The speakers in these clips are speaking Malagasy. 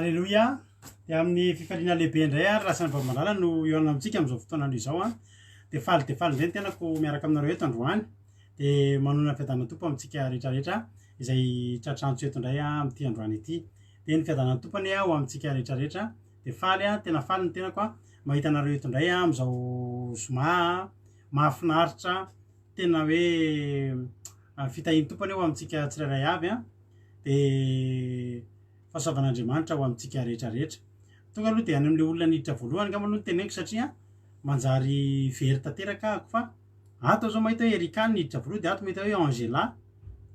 Alléluia. Dia amin'ny fifaliana lehibe indray rasana bamanala no eo amintsika amin'izao fotoana izao dia faly indray ny tenako miaraka aminareo eto androany dia manona fiadanana tompo amintsika rehetrarehetra izay tratrantso eto indray amin'ity androany ity. Dia ny fiadanana tompony ho amintsika rehetrarehetra dia faly tena faly ny tenako mahita anareo eto indray amin'izao zoma mahafinaritra tena hoe fitahiany tompony ho amintsika tsirairay avy dia fahasoavan'Andriamanitra ho amintsika rehetrarehetra. Tonga aloha dia any amin'ilay olona niditra voalohany angamba no teneniko satria manjary very tanteraka ako fa ato zao mahita hoe Erika niditra voalohany dia ato mahita hoe Angela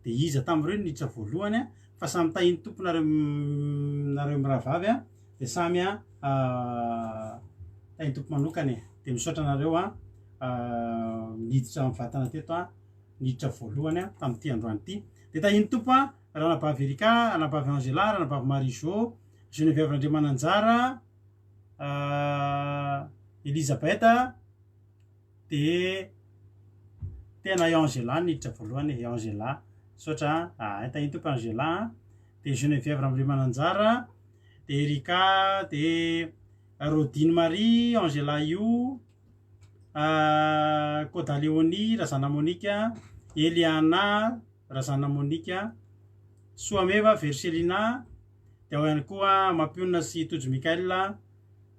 dia iza tamin'ireo niditra voalohany fa samy tahiny tompo nareo miravavy dia samy tahiny tompo manokany dia misaotra nareo niditra mivatana teto niditra voalohany tamin'ity androany ity dia tahiny tompo ranabavy Erika, ranabavy Angela, ranabavy Marijo, Geneviève Andriamananjara, Elisabeth dia tena Angela niditra voalohany Angela sotra tahiny tompo Angela dia Geneviève Andriamananjara dia Erika dia Rodine Marie, Angela io, Koda Léonie, Razana Monika, Eliana, Razana Monika, Soameva, Verselina, dia ao ihany koa Mampionina sy Tojo Mikaela,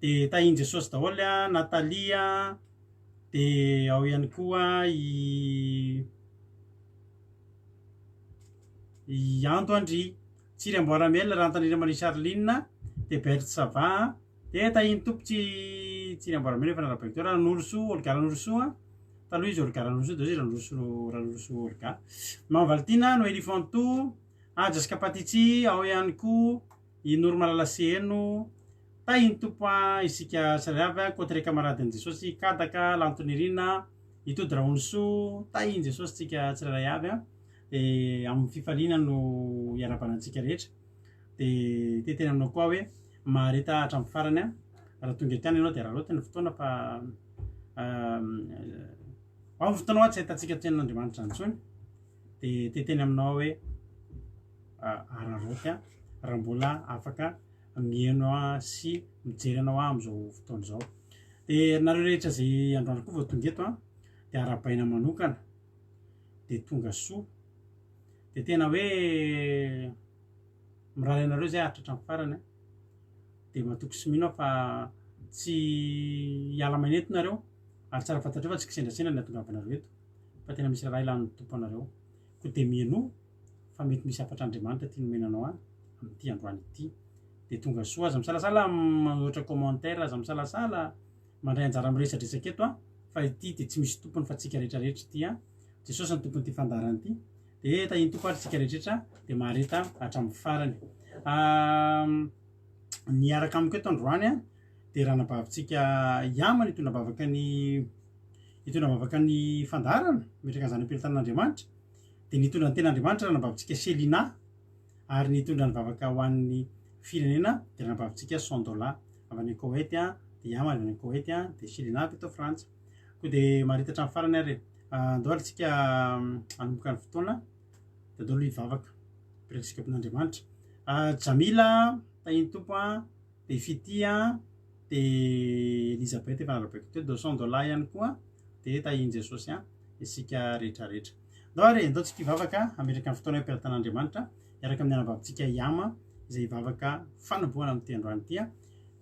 dia tahiny Jesosy daholo Natalia, dia ao ihany koa i Antoandry, Tsiry Amboaramela, Rantanira Marie Charline, dia Berthe Sava, dia tahiny tompo Tsiry Amboaramela efa narabaiko Ranoroso, Olga Ranoroso, taloha izy Olga Ranoroso dia Ranoroso Olga, Mahavaltina, Noélie Fanto, Jessica Patitsy, ao ihany koa i Norma Laseno, tahiny tompo isika tsirairay Kotre Kamaradin'i Jesosy, Kadaka, Lantonirina, Itody Raonoso, tahiny Jesosy tsika tsirairay avy dia amin'ny fifaliana no iarabanantsika rehetra dia tena aminao koa hoe mareta hatramin'ny farany raha tonga eto ihany ianao dia raha loatra ny fotoana fa ao ny fotoana tsy ahitantsika tenan'Andriamanitra intsony dia teteny aminao hoe araroty raha mbola afaka mihaino sy mijery anao amin'izao fotoana izao. Dia nareo rehetra izay androany koa vao tonga eto dia arabaina manokana dia tonga soa dia tena hoe miraly anareo zay hatratra amin'ny farany dia matoky sy mino fa tsy hiala maneto nareo ary tsara fantatreo fa tsy kisendrasendra ny ahatongavanareo eto fa tena misy raha ilan'ny tompo anareo koa dia mihaino fa mety misy afatr'Andriamanitra tia nomenanao amin'ity androany ity dia tonga soa aza misalasala manoatra commentaire aza misalasala mandray anjara miresadresaka eto fa ity dia tsy misy tompony fa tsika rehetrarehetra ity Jesosy ny tompony ity fandarany ity dia tahiny tompo ary tsika rehetrarehetra dia mahareta hatramin'ny farany. Niaraka amiko eto androany dia ranabavintsika Yamana itondra bavaka ny fandarana metraka an'izany am-pilotan'Andriamanitra dia nitondra ny ten'Andriamanitra ranabavintsika Selina ary nitondra ny vavaka ho an'ny firenena dia ranabavintsika Sondola avy any Koety dia Yamana avy any Koety dia Selina avy eto Frantsa koa dia marita hatramin'ny farany ary andao ary tsika hanomboka ny fotoana dia daholo hivavaka piresika amin'Andriamanitra. Jamila tahiny tompo dia Fitia dia Elisabeth efa narabaiko teo dia Sondola ihany koa dia tahiny Jesosy isika rehetrarehetra. Andao tsika hivavaka ametraka ny fotoana am-piaratan'Andriamanitra miaraka amin'ny anabavintsika Yama izay hivavaka fanombohana amin'ity androany ity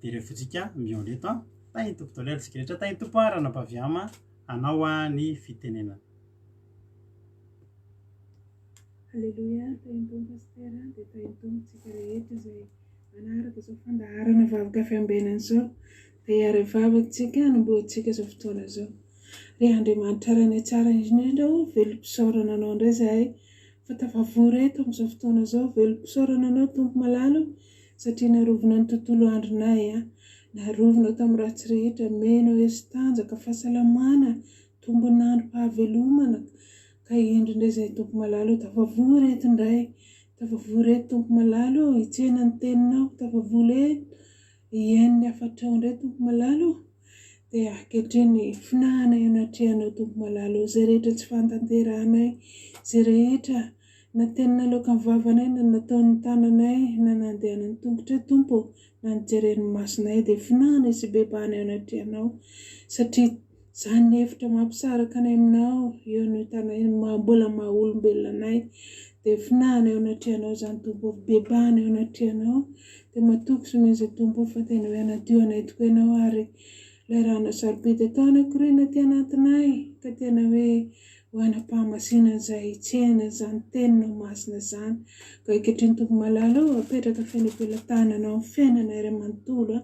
dia rehefa tsika mihaona eto tahiny tompo daholo ary tsika rehetra tahiny tompo ranabavy Yama anao ny fitenenana. Alléluia, tahiny tompo pastera dia tahiny tompo tsika rehetra izay manaraka izao fandaharana vavaka fiambenana izao dia hiara hivavakantsika hanombohantsika izao fotoana izao. Ry Andriamanitra rany tsara indrindra velom-pisaorana anao indray izahay fa tafavory eto amin'izao fotoana izao velom-pisaorana anao tompo malalo satria narovina ny tontolo andronay narovina tamin'ny ratsy rehetra menao esytanjaka fahasalamana tombon'androm-pahavelomana ka indrindray izay tompo malalo tafavory eto indray tafavory eto tompo malalo hitsena ny teninao tafavory eto hiain'ny afatrao indray tompo malalo dia ankehitriny finahana ianatrehanao tompo malalo izay rehetra tsy fantanteranay izay rehetra na teny naloka ny vavanay na nataon'ny tananay na nandehanany tongotra tompo na nijereny masonay dia finahana sy bebany ao anaty anao satria zany hevitra mampisaraka anay aminao eo no tanay mbola maha olombelona anay dia finahana eo anaty anao zany tompo bebany eo anaty anao dia matoky sy maintsy tompo fa tena hoe anadio anay tokoa ianao ary ilay rahana sarobidy atao anankirina ty anatinay ka tena hoe ho anam-pahamasina izay tsena zany teninao masina zany ka ankehitriny tompo malala apetraka fenampelan-tananao amin'ny fiainanay iray manontolo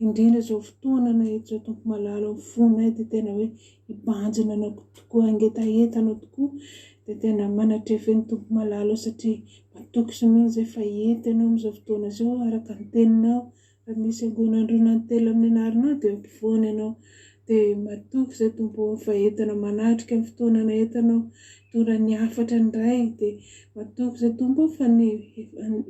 indrindra izao fotoana na eto izao tompo malala fonay dia tena hoe hibanjina anao tokoa angetaentanao tokoa dia tena manatrefen'ny tompo malala satria matoky sy mihintsy efa entinao amin'izao fotoana izao araka ny teninao raha misy angonandrona ny telo amin'ny anarinao dia ampivoany ianao dia matoky izay tompo fa entinao manatrika amin'ny fotoanana entinao tora ny afatra indray dia matoky izay tompo fa ny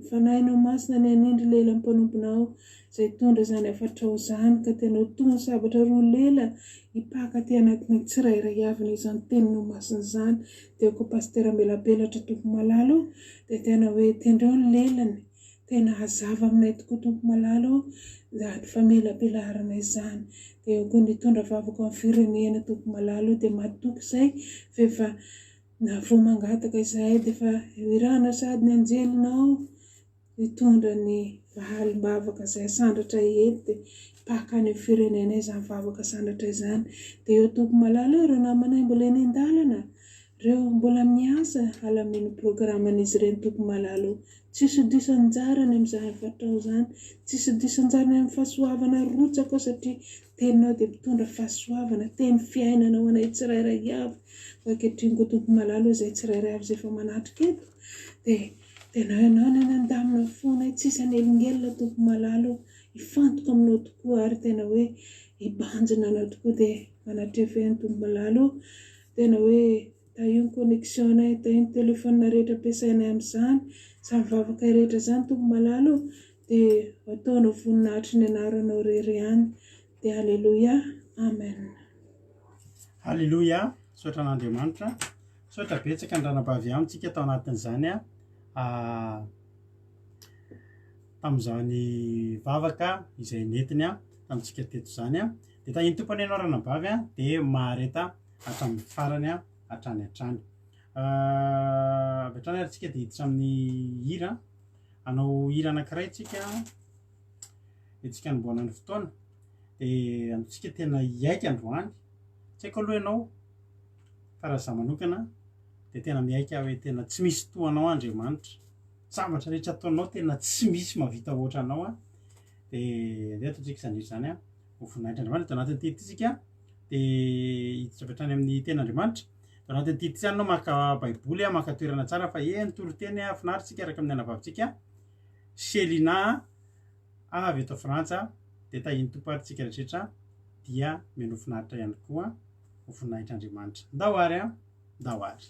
fanahinao masina ny anindry lela mpanomponao izay tondra zany afatrao zany ka tenao tony sabatra roa lela hipaka ty anatin'ny tsirairay avy ny izany teninao masina zany dia koa pastera melabelatra tompo malala dia tena hoe tendreo ny lelany tena hazava aminay tokoa tompo malala zany famelabelarana izany dia koa nitondra vavaka amin'ny firenena tompo malala dia matoky izay fa na vao mangataka izay dia fa irana sady ny anjelinao hitondra ny valim-bavaka izay sandratra eto dia paka any amin'ny firenena izany vavaka sandratra izany dia eo tompo malala ireo namanay mbola eny an-dalana ireo mbola miasa alamino programan'izy ireny tompo malala tsisy diso anjarany amin'izany fatrao zany tsisy diso anjarany amin'ny fahasoavana rotsaka satria teninao dia mitondra fahasoavana teny fiainana ho anay tsirairay avy ankehitriny koa tompo malala izay tsirairay avy izay efa manatrika eto dia tena ianao ny nandamina fonay tsisy anelongelona tompo malala hifantoka aminao tokoa ary tena hoe hibanjina anao tokoa dia manatrefen'ny tompo malala tena hoe tahio ny connexionnay tahio ny telefônina rehetra ampiasainay amin'izany samy vavaka rehetra zany tompo malala dia ataonao voninahitry ny anaranao rery ihany dia halleloia amen. Halleloia, sotra an'Andriamanitra, sotra betsaka ny ranabavy amintsika tao anatin'izany tamin'izany vavaka izay netiny tamintsika teto zany dia tahiny tompony ianao ranabavy dia mahareta hatramin'ny farany hatrany hatrany avy hatrany ary tsika dia hiditra amin'ny hira anao hira anankiray tsika etsika niboana ny fotoana dia antsika tena hiaika androany tsy haiko aloha ianao fa raha za manokana dia tena miaika hoe tena tsy misy toanao Andriamanitra zavatra rehetra ataonao tena tsy misy mavita ohatra anao dia ataontsika izany zany ho voninahitra Andriamanitra tao anatin'ny tety tsika dia hiditra avy hatrany amin'ny ten'Andriamanitra tao anatin'ny tety zany anao maka baiboly maka toerana tsara fa nitoro teny finaritsika araka amin'ny anavavitsika Selina avy eto Frantsa dia tahiny tomparitsika rehetra dia meno finaritra ihany koa ho voninahitra Andriamanitra ndahoary ndahoary.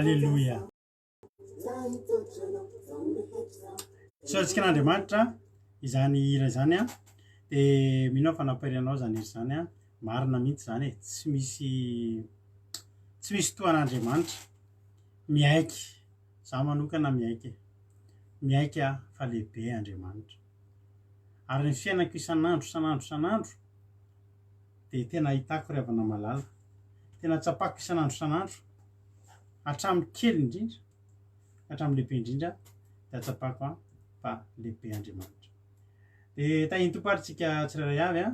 Alleluia. Soantsika n'Andriamanitra izany hira zany a, dia mino fa namparianao zany izy zany a, marina mihitsy zany e, tsy misy toan'Andriamanitra, miaiky, za manokana miaiky a fa lehibe Andriamanitra. Ary ny fiainako isan'andro dia tena ahitako ravana malala, tena tsapako isan'andro hatramin'ny kely indrindra, hatramin'ny lehibe indrindra, dia tsapako a fa lehibe Andriamanitra. Dia tahiny tomparitsika tsirairay avy a,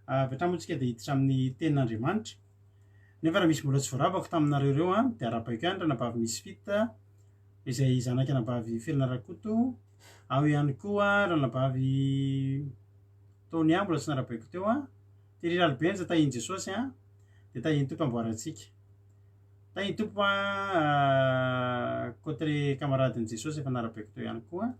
avy hatrany moa tsika dia hiditra amin'ny tenin'Andriamanitra. Nefa raha misy mbola tsy voaravako taminareo ireo a, dia arapaiko ihany ranabavy misy fita izay zanaky anabavy Felina Rakoto, ao ihany koa ranabavy Tony mbola tsy narabaiko teo a, dia ry Ralibeny zay tahiny Jesosy a, dia tahiny Tompo amboarantsika. Tahiny Tompo a côté camaradin' Jesosy efa narabaiko teo ihany koa.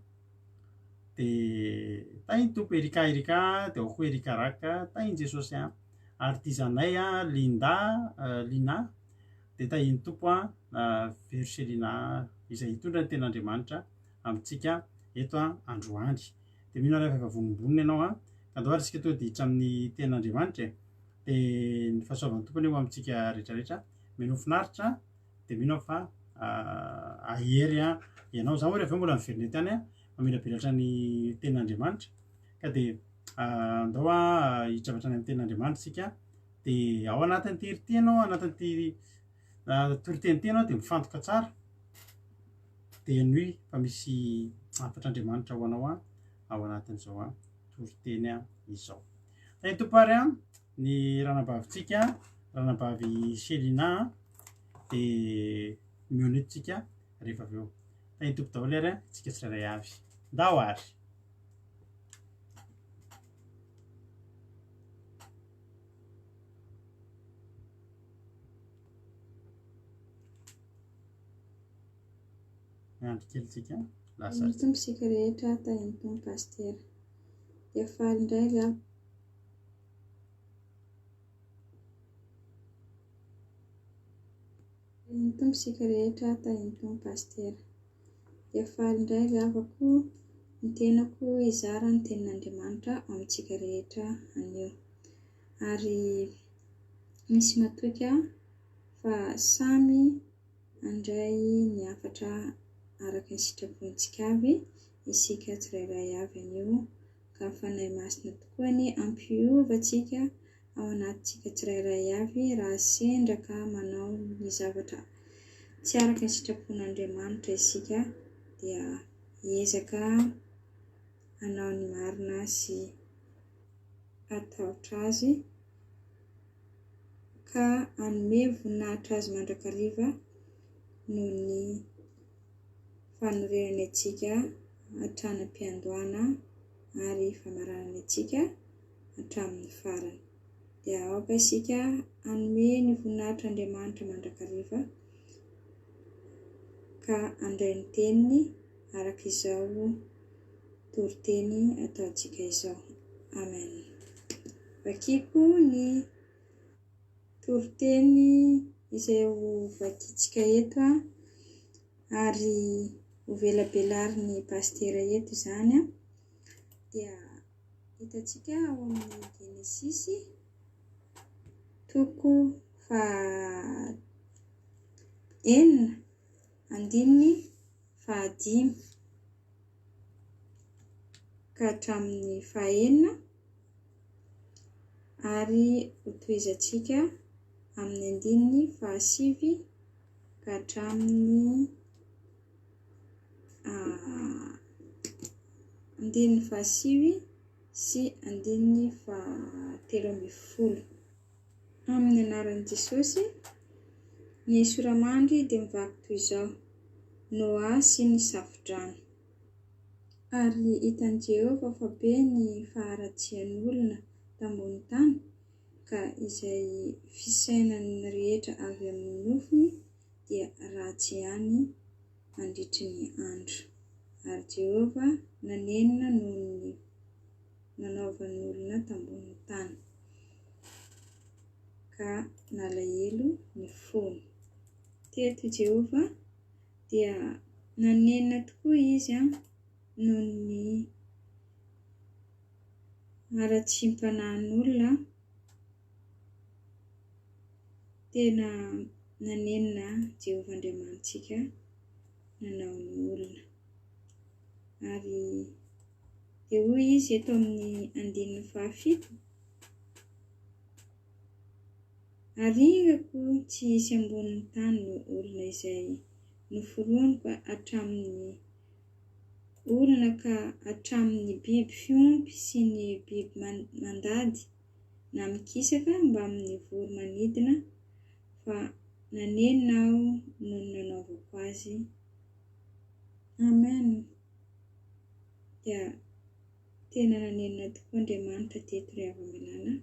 Dia tahiny Tompo Erika, dia ao koa Erika Raka, tahiny Jesosy a, artizanay a Lina, dia tahiny Tompo a Verselina izay hitondra ny ten'Andriamanitra amintsika eto androany. Dia mino rehefa efa vonombonina ianao a, ka andao ary isika tonga dia hiditra amin'ny ten'Andriamanitra e. Dia ny fahasoavan'ny tompony eo amintsika rehetrarehetra, mino finaritra dia mino fa ahery a ianao. Za moa rehefa mbola miverina tany a, mamelabelatra ny ten'Andriamanitra, ka dia andao a hidravatra any amin'ny ten'Andriamanitra isika. Dia ao anatin'ity rity ianao, anatin'ity toriteny ianao dia mifantoka tsara, dia ny fa misy afatr'Andriamanitra ho anao a ao anatin'izao a toriteny a izao. Tahiny Tompo ary a ny ranabavitsika, ranabavy Selina, dia mionetsika rehefa avy eo. Tahiny Tompo daholo ary a, tsika tsirairay avy. Ndao ary. Miandry kely tsika lasa Tompo sika rehetra tahiny Tompo pastera. Dia faly indray za. Tahiny Tompo sika rehetra tahiny Tompo pastera. Dia faly indray zavako ny tenako izara ny tenin'Andriamanitra amintsika rehetra anio. Ary misy matoka fa samy handray ny hafatra araka ny sitrapontsika avy isika tsirairay avy anio, ka fanahy masina tokoa ny ampiovantsika ao anatintsika tsirairay avy raha sendra ka manao ny zavatra tsy araka ny sitrapon'Andriamanitra isika, dia hiezaka hanao ny marina sy atahotra azy, ka hanome voninahitra azy mandrakariva noho ny fanorenany antsika hatrany am-piandohana ary famaranany antsika hatramin'ny farany. Dia aoka isika hanome ny voninahitr'Andriamanitra mandrakariva, ka handray ny teniny araka izao toriteny ataontsika izao. Amen. Vakiko ny toriteny izay ho vakitsika eto ary ho velabelarin'ny pastera eto izany a, dia hitantsika ao amin'ny Genesisy toko fa 4:5 ka hatramin'ny 9 ary hotoizantsika amin'ny 7 ka hatramin'ny 7 sy 13. Amin'ny anaran'i Jesosy, ny soramandry dia mivaky toy izao: Noa sy ny safi-drano. Ary hitan'i Jehovah fa be ny faharatsian'olona tambony tany, ka izay fisainany rehetra avy amin'ny nofiny dia ratsy ihany mandritry ny andro. Ary Jehovah nanenina noho ny nanaovan'ny olona tambony tany, ka nalahelo ny fony. teto Jehova dia nanenina tokoa izy noho ny ara-tsim-panahin'olona. Tena nanenina Jehova Andriamanitsika nanao ny olona. Ary dia hoy izy eto amin'ny 7:7, arigako tsy hisy ambonin'ny tany ny olona izay noforoनको hatramin'ny olona ka hatramin'ny biby fiompy sy ny biby mandady na mikisaka mba amin'ny voro-manidina, fa nanenina aho no nanaovako azy. Amen. Dia tena nanenina tokoa Andriamanitra teto ry hava-malala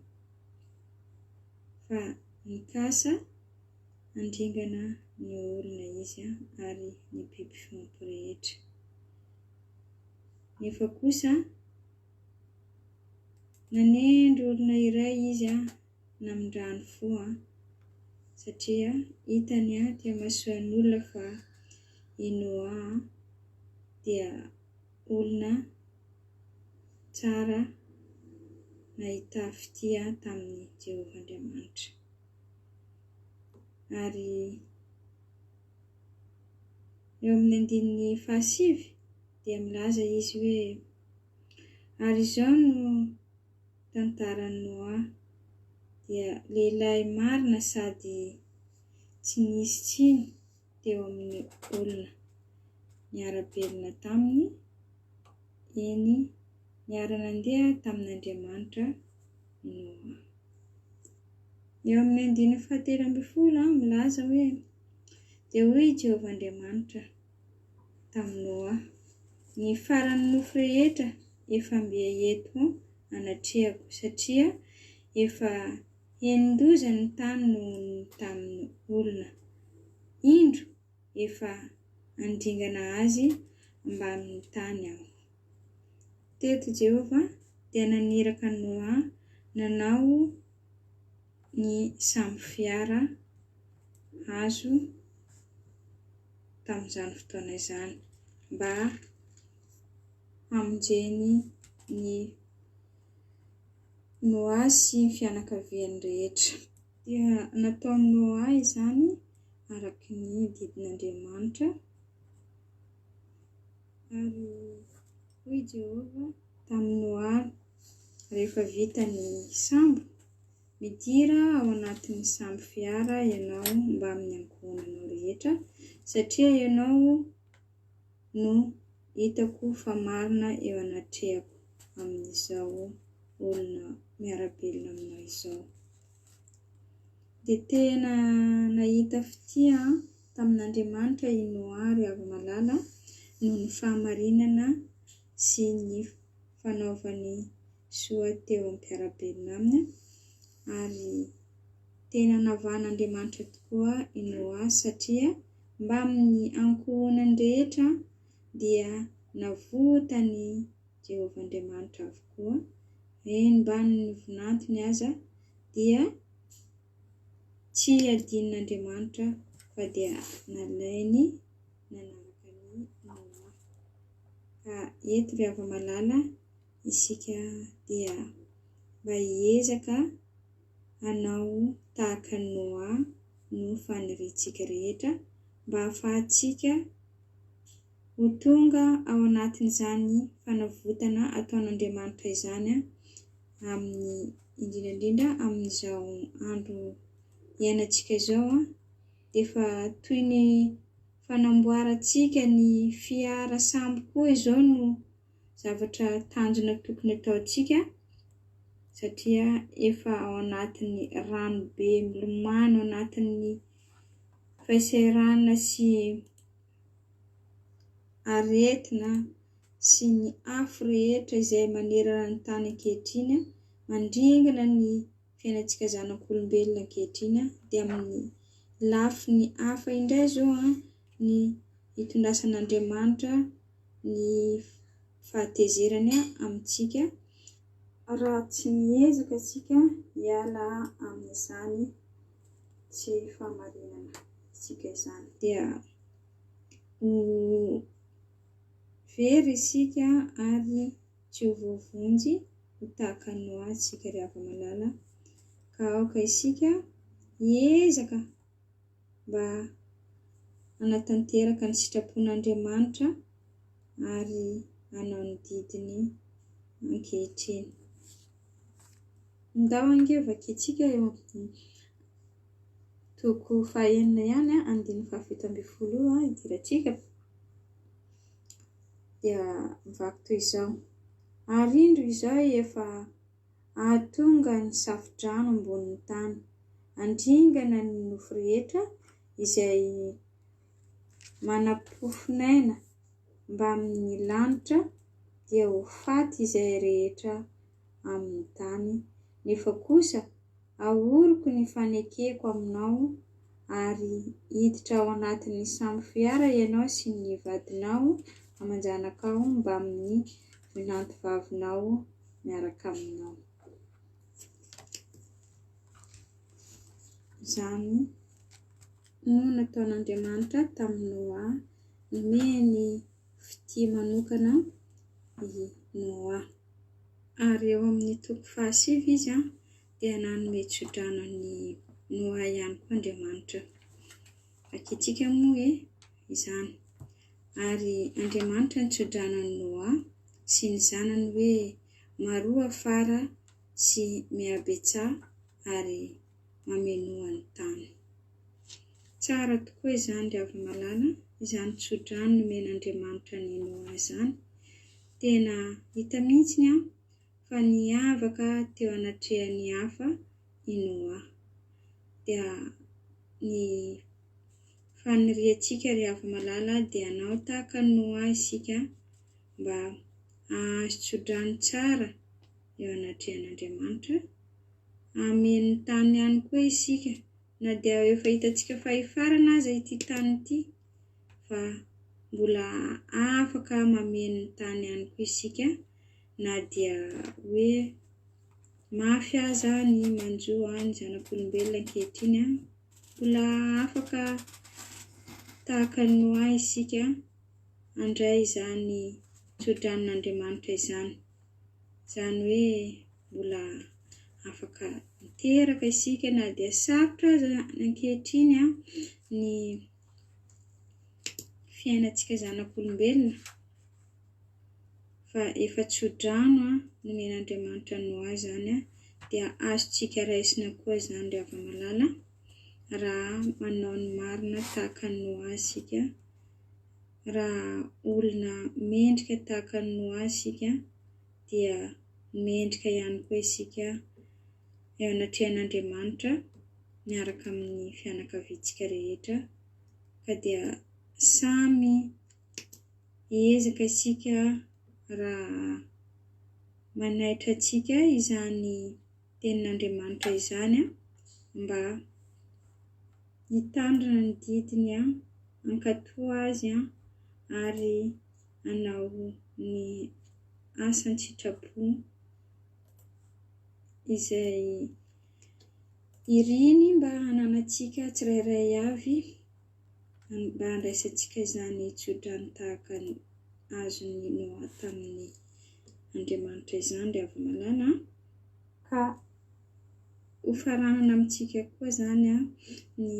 fa mikasa handringana ny olona izy ary ny biby fiompy rehetra. Nefa kosa nanendry olona iray izy namindrany fo satria hitany dia mahasoan'olona fa i Noa dia olona tsara nahita fitia tamin'ny Jehova Andriamanitra. Ary eo amin'ny 9:7 dia milaza izy hoe, ary izao no tantaran'i Noa, dia lehilahy marina sady tsy nisy tsiny teo amin'ny olona, niara-belona taminy, eny niara-nandeha tamin'Andriamanitra Noa. Eo amin'ny 9:8 milaza hoe, dia hoy Jehova Andriamanitra tamin'i Noa, ny faran'ny nofo rehetra efa mbe eto anatrehako, satria efa henin-doza ny tany noho ny tamin'ny olona. Indro efa handringana azy ambanin'ny tany aho. Teto Jehova dia naniraka Noa nanao ny sambo fiara azo tamin'izany fotoana izany mba hamonjeny ny Noa sy ny fianakaviany rehetra. Dia nataon'i Noa izany araky ny didin'Andriamanitra. Ary hoy Jehova tamin'i Noa rehefa vita ny sambo, midira ao anatin'ny sambo fiara ianao mba amin'ny ankohonanao rehetra, satria ianao no hitako fa marina eo anatrehako amin'izao olona miara-belona aminao izao. Dia tena nahita fitia tamin'Andriamanitra i Noa ry hava-malala noho ny fahamarinana sy ny fanaovany soa teo amin'ny mpiara-belona aminy. Ary tena navan'Andriamanitra tokoa i Noa satria mba amin'ny ankohonany rehetra dia navotany Jehova Andriamanitra avokoa. Eny mba ny vonantony aza dia tsy adin'Andriamanitra fa dia nalainy nanaraka ny Noa. Ka eto ry hava-malala isika dia mba hiezaka hanao tahaka Noa no faniritsika rehetra, mba ahafahantsika ho tonga ao anatin'izany fanavotana ataon'Andriamanitra izany amin'ny indrindrandrindra amin'izao andro iainantsika izao dia efa toy ny fanamboarantsika ny fiara sambo koa izao no zavatra tanjona tokony ataontsika, satria efa ao anatin'ny rano be milomano, ao anatin'ny fahasahiranana sy aretina sy ny afo rehetra izay manerana ny tany ankehitriny, mandringana ny fiainantsika zanak'olombelona ankehitriny. Dia amin'ny lafiny hafa indray izao ny hitondrasan'Andriamanitra ny fahatezerany amintsika raha tsy miezaka isika hiala amin'izany tsy fahamarinana. isika izany. Dia ho very isika ary tsy ho voavonjy ho tahaka ny Noa isika ry hava-malala, ka aoka isika hiezaka mba hanatanteraka ny sitrapon'Andriamanitra ary hanao ny didiny ankehitriny. Ndao angevakitsika eo amin'ny toko 9 ihany, 17 idirantsika. Dia mivaky toy izao: arindro izao efa ahatonga ny safi-drano ambonin'ny tany, andringana ny nofo rehetra izay manam-pofinaina mba amin'ny lanitra, dia ho faty izay rehetra amin'ny tany. Nefa kosa ahoriko ny fanekeko aminao ary hiditra ao anatin'ny sambo fiara ianao sy ny vadinao amanjanakao mba amin'ny vinantovavinao miaraka aminao. Izany no nataon'Andriamanitra tamin'ny Noa, nomeny fitia manokana i Noa. Ary eo amin'ny toko 10 izy dia nanome tso-drano ny Noa ihany koa Andriamanitra. Akitsika moa izany. Ary Andriamanitra nitso-drano ny Noa sy ny zanany hoe maroa afara sy mihabetsah ary mamenoa ny tany. Tsara tokoa izany ry hava-malala, izany tso-drano nomen'Andriamanitra ny Noa izany. Tena hita mihitsiny fa niavaka teo anatrehan'ny hafa i Noa. Dia ny faniriantsika ry hava-malala dia hanao tahaka ny Noa isika mba hahazo tso-drano tsara eo anatrehan'Andriamanitra. Amen'ny tany ihany koa isika, na dia efa hitantsika fahefarana aza ity tany ity, fa mbola afaka mameno ny tany ihany koa isika, na dia hoe mafy aza ny manjoa ny zanak'olombelona ankehitriny, mbola afaka tahaka ny Noa isika handray izany tso-dranon'Andriamanitra izany. Izany hoe mbola afaka miteraka isika, na dia sarotra aza ankehitriny ny fiainantsika zanak'olombelona, fa efa tso-drano nomen'Andriamanitra Noa izany, dia azontsika raisina koa izany ry hava-malala, raha manao ny marina tahaka ny Noa isika. Raha olona mendrika tahaka ny Noa isika, dia mendrika ihany koa isika eo anatrehan'Andriamanitra miaraka amin'ny fianakaviantsika rehetra, ka dia samy hiezaka isika raha manaitra antsika izany tenin'Andriamanitra izany mba hitandrina ny didiny hankatoa azy ary hanao ny asan-tsitrapo izay iriny mba hananantsika tsirairay avy, mba handraisantsika izany tso-drano tahaka ny azon'ny Noa tamin'ny Andriamanitra izany ry hava-malala. Ka ho faranana amintsika koa izany ny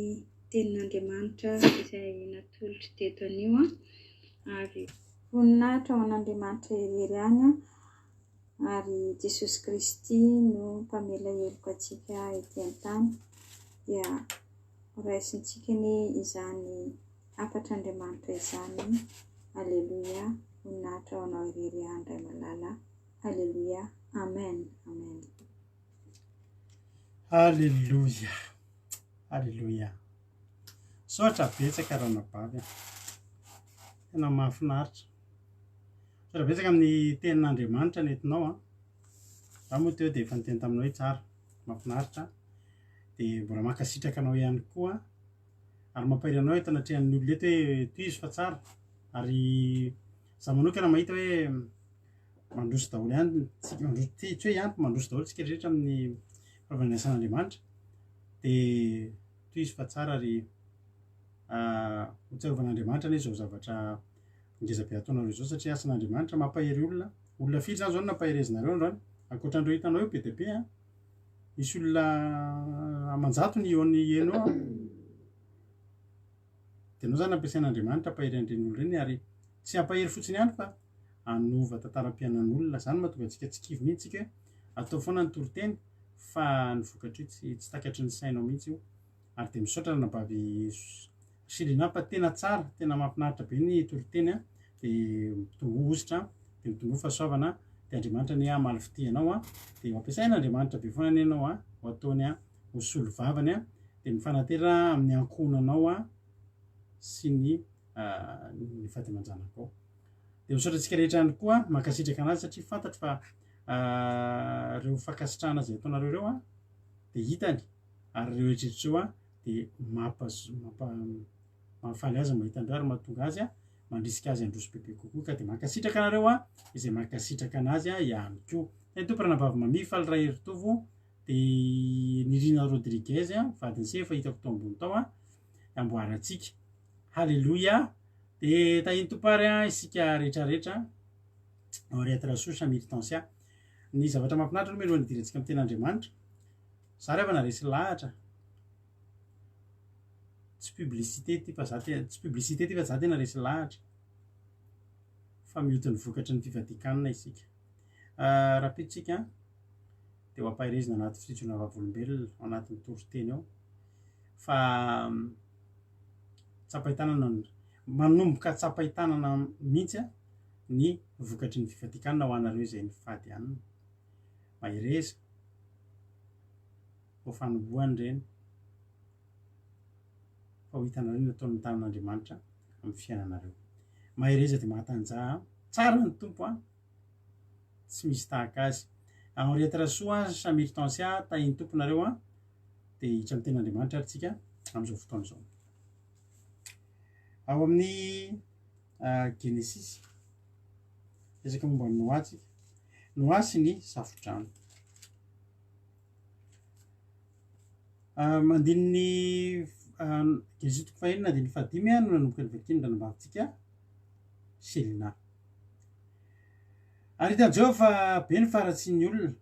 tenin'Andriamanitra izay natolotra teto anio, ary voninahitra ho an'Andriamanitra irery any, ary Jesosy Kristy no mpamela heloka antsika ety an-tany, dia raisintsika izany afatr'Andriamanitra izany. Alleluia. Voninahitra ho anao irery andray malala. Alleluia. Amen. Amen. Alleluia. Alleluia. Soatra betsaka raha nabavy, tena mahafinaritra. Soatra betsaka amin'ny tenin'Andriamanitra nentinao raha moa teo dia efa niteny taminao hoe tsara, mahafinaritra, dia mbola mankasitraka anao ihany koa, ary mampahiry anao eto anatrehan'ny olona eto hoe toy izy fa tsara. Ary zaho manokana mahita hoe mandroso daholo ihany, tsy hoe ihany mandroso daholo tsika rehetra amin'ny fanaovan'ny asan'Andriamanitra, dia toy izy fa tsara ary hotsaovan'andriamanitra ne zao zavatra ngezabe ataonareo zao satria asan'andriamanitra mampahery olona firy zany zao no nampaherezinareo androany ankoatrandreo hitanao eo be dia be misy olona amanjato ny eony enao dia anao zany ampiasain'andriamanitra ampahery an'ireny olo ireny ary tsy ampahery fotsiny ihany fa anova tantaram-piainan'olona zany mahatonga antsika tsy kivy mihitsy tsika atao foana ny toroteny fa ny vokatra io tsy takatry ny sainao mihitsy io ary dia misaotra nabavy silinapa tena tsara tena mampinaritra be ny toroteny dia mitombo ozitra dia mitombo fahasoavana dia andriamanitra ny amaly fitianao dia mampiasain'andriamanitra be foana ny ianao ho ataony ho solo vavany dia mifanatera amin'ny ankohonanao sy ny faty aman-janakao dia misaotra antsika rehetra ihany koa mankasitraka anazy satria fantatra fa reo fankasitrahana zay ataonareo ireo dia hitany ary reo eritreritrireo dia mahafaly azy mahita andreo ary mahatonga azy mandrisika azy androso bebe kokoa ka dia mankasitraka anareo izay mankasitraka anazy ihany koa ny tomporanabavy mamifal ray heritovo dia Nirina Rodriguez vadiny sefa hitako tao ambony tao amboarantsika halleloia dia tahiny tompary isika rehetrarehetra retraso samiritansia ny zavatra mampinaritra no melohan'ny dirantsika amin'ny ten'andriamanitra zary avana resy lahatra tsy publicité ty fa za tena resy lahatra fa miotin'ny vokatry ny fivadikanina isika raha pitsika dia ho ampahirezina anaty fitsinjona vavolombelona ao anatin'ny toroteny ao fa tsapahitanana manomboka tsapahitanana mihitsy ny vokatry ny fivadikanina ho anareo izay ny fady anina mahireza ho fanombohany ireny fa ho hitanareo ny ataon'ny tanan'andriamanitra amin'ny fiainanareo mahireza dia mahatanjaha tsara ny tompo tsy misy tahaka azy retrasoa samiritansia tahiny tomponareo dia hitra amin'ny ten'andriamanitra ary tsika amin'izao fotoana izao ao amin'ny Genesis resaka momba ny Noa sy ny safodrano mandininy Genesis toko fahenina dia ny fahadimy no nanomboka ny vakiny ranambavitsika Selina ary hitan'ny Jehovah be ny faratsiany olona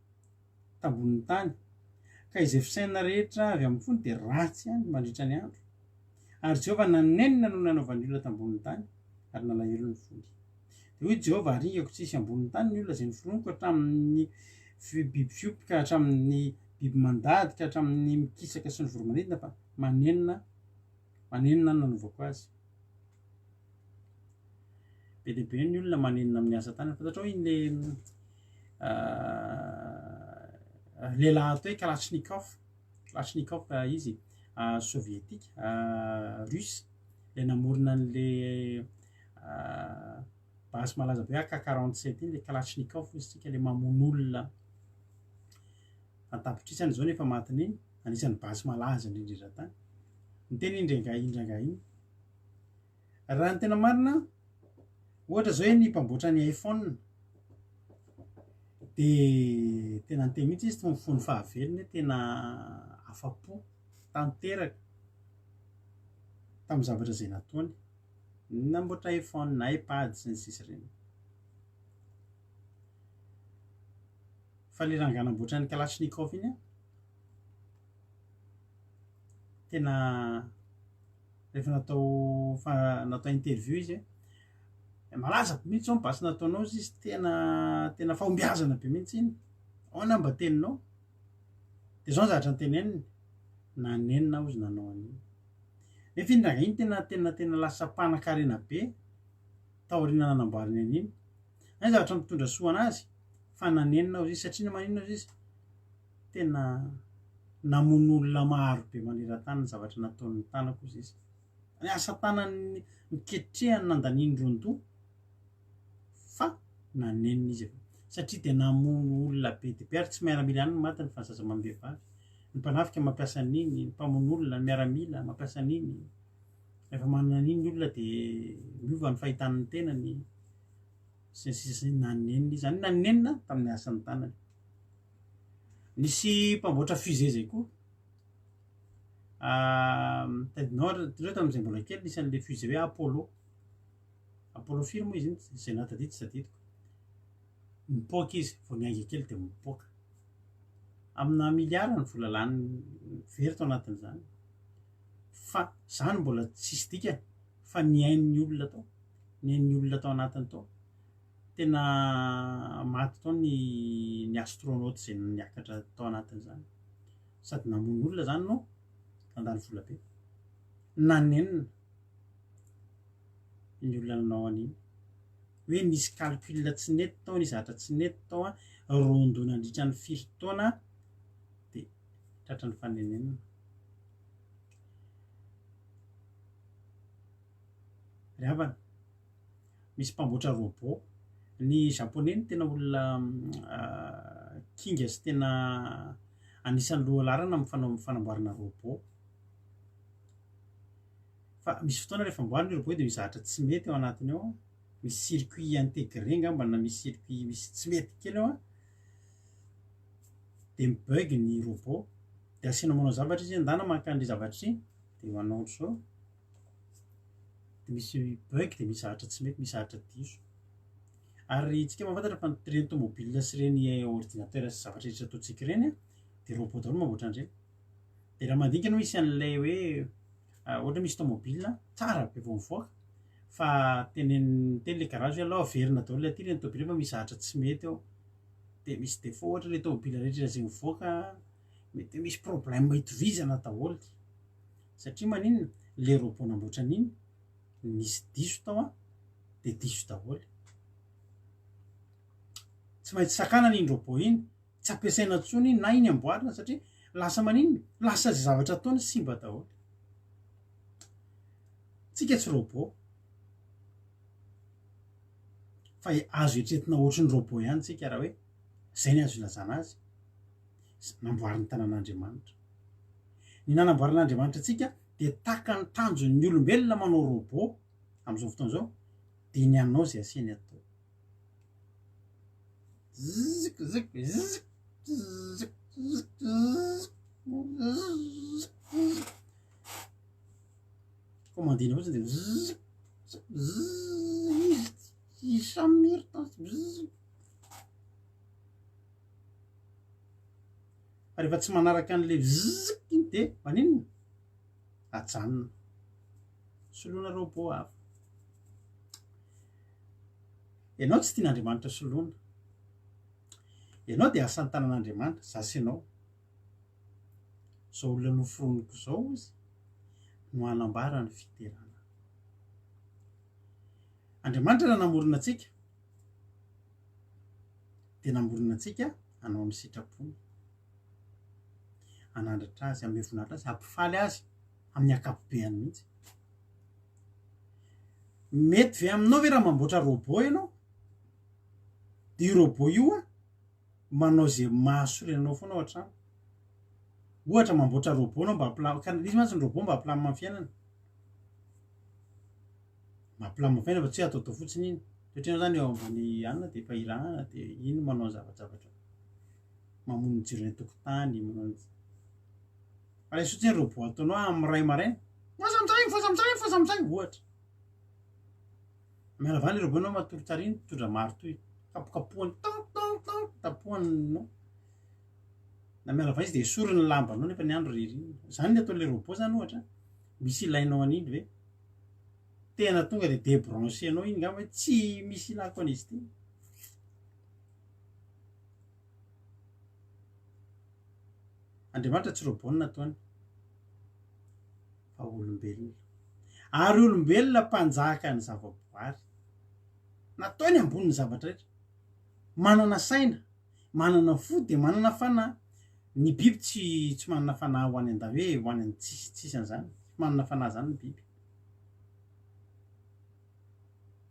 tambonin'ny tany ka izay fisainana rehetra avy amin'ny fony dia ratsy ihany mandritra ny andro ary Jehovah nanenina no nanaovan'ny olona tambonin'ny tany ary nalahelo ny fony dia hoy Jehovah aringako tsisy ambonin'ny tany ny olona izay noforoniko hatramin'ny biby fiopika hatramin'ny biby mandady ka hatramin'ny mikisaka sy ny voromanidina fa manenina no nanaovako azy be dia be ny olona manenina amin'ny asa tany fantatrao iny lehilahy atao hoe Kalachnikov izy sovietika russe ilay namorona n'le basy malaza be AK-47 iny le Kalachnikov izy tsika le mamono olona antapitrisany zao nefa matiny iny anisan'ny basy malaza indrindra-tany ny tena indrainga iny raha ny tena marina ohatra zao hoe ny mpamboatra ny iPhone dia tena nyteny mihitsy izy fony fahavelony tena afapo tanteraka tamin'ny zavatra izay nataony namboatra iPhone na iPad sy ny sisa ireny fa le ranganamboatra ny Kalachnikov iny tena rehefa natao interview izy malaza mihitsy zao mibasy nataonao izy tena fahombiazana be mihitsy iny ahoana mba teninao dia zao ny zavatra nyteneniny nanenina ozy nanao an'iny nefa iny ranga iny tena lasa mpanan-karena be taoriana nanamboariny an'iny ny zavatra mitondra soa anazy fa nanenina ozy izy satria maninona ozy izy tena namono olona maro be maneran-tany ny zavatra nataon'ny tanako ozy izy ny asa tanany miketrehany nandaniany rondoa fa nanenina izy satria dia namono olona be dia be ary tsy miaramila ihany ny matiny fa ny zaza amam-behivavy ny mpanafika mampiasa an'iny ny mpamono olona ny miaramila mampiasa an'iny rehefa manana an'iny olona dia miova ny fahitan'ny tenany sy ny sisa nanenina izy nanenina tamin'ny asan'ny tanany nisy mpamboatra fusée zay koa tadinao tamin'izay mbola kely nisan'le fusée hoe Apollo firy moa izy iny zay natadito tsy taditiko mipoaka izy vao niainga kely dia mipoaka amina miliara ny vola lany very tao anatin'izany fa zany mbola tsisy dika fa niain'ny olona tao anatiny tao tena maty tao ny astronaute zay niakatra tao anatin'izany sady namono olona zany no nandany vola be nanenina ny olona nanao an'iny hoe nisy calcul tsy nety tao ny zatra tsy nety tao rondo nandritra ny firy taona dia tratra ny fanenenina ry havana misy mpamboatra robot ny japonais ny tena olona kinga sy tena anisan'ny lohalarana amin'ny fanamboarana robot fa misy fotoana rehefa amboarina ny robot dia misy zavatra tsy mety ao anatiny ao misy circuit intégré ngamba na misy circuit misy tsy mety kely ao dia mibug ny robot dia asiana manao zavatra izy endana maka an'ilay zavatra iny dia manao ohatr'izao dia misy bug dia misy zavatra tsy mety misy zavatra diso ary tsika mahafantatra fa reny tomobile sy reny ordinateur sy zavatra rehetra ataontsika ireny dia robot daholo mamboatra an'ireny dia raha mandinika no misy an'ilay hoe ohatra misy tomobile tsara be vao mivoaka fa teny le garage hoe alao averina daholo ilay aty reny tomobile fa misy zavatra tsy mety ao dia misy défaut ohatra ilay tomobile rehetra izay mivoaka mety misy problème hitovizana daholo satria maninona le robot namboatra an'iny nisy diso tao dia diso daholo tsy maintsy sakana n'iny robot iny tsy ampiasaina intsony na iny amboarina satria lasa maninona lasa zay zavatra ataony simba daholo tsika tsy robot fa azo etretina ohatry ny robot ihany tsika raha hoe zay ny azo ilazana azy namboarin'ny tanàn'Andriamanitra ny nanamboarin'Andriamanitra tsika dia taka ny tanjon'ny olombelona manao robot amin'izao fotoana izao dia ny anao zay asiany atao komandina fotsiny dia isamyrtance fa rehefa tsy manaraka an'le iny dia maninona ajanona soloana robot hafa ianao tsy tian'Andriamanitra soloana ianao dia asan'ny tanàn'Andriamanitra zasy ianao izao olona noforoniko izao izy no hanambara ny fiterana Andriamanitra raha namorona antsika dia namorona antsika hanao ny sitrapony hanandratra azy amin'ny voninahitra azy hampifaly azy amin'ny akapobeany mihitsy mety ve aminao ve raha mamboatra robot ianao dia io robot io manao zay mahasorenanao foana ao an-trano ohatra mamboatra robot anao mba ka izy mantsy ny robot mba hampilamina amin'ny fiainana mampilamina fiainana fa tsy hoe ataotao fotsiny iny satria anao zany eo ambony anina dia efa irahana dia iny manao zavatra mamono ny jiro eny an-tokotany manao fa ilay sotsiny robot ataonao amin'ny ray maraina fosamizay ohatra miala avy any le robot anao matory tsara iny tondra maro toy kapokapohany tapohany nao na miala avy izy dia esoriny ny lambanao nefa ny andro ririna zany ny ataon'ilay robot zany ohatra misy ilainao an'iny ve tena tonga dia débranché-nao iny ngamba hoe tsy misy ilako an'izy ity Andriamanitra tsy robot nataony fa olombelona ary olombelona mpanjaka ny zavaboary nataony amboniny zavatra rehetra manana saina manana fo dia manana fanahy ny biby tsy manana fanahy ho any hoe ho any any tsisy an'izany manana fanahy zany ny biby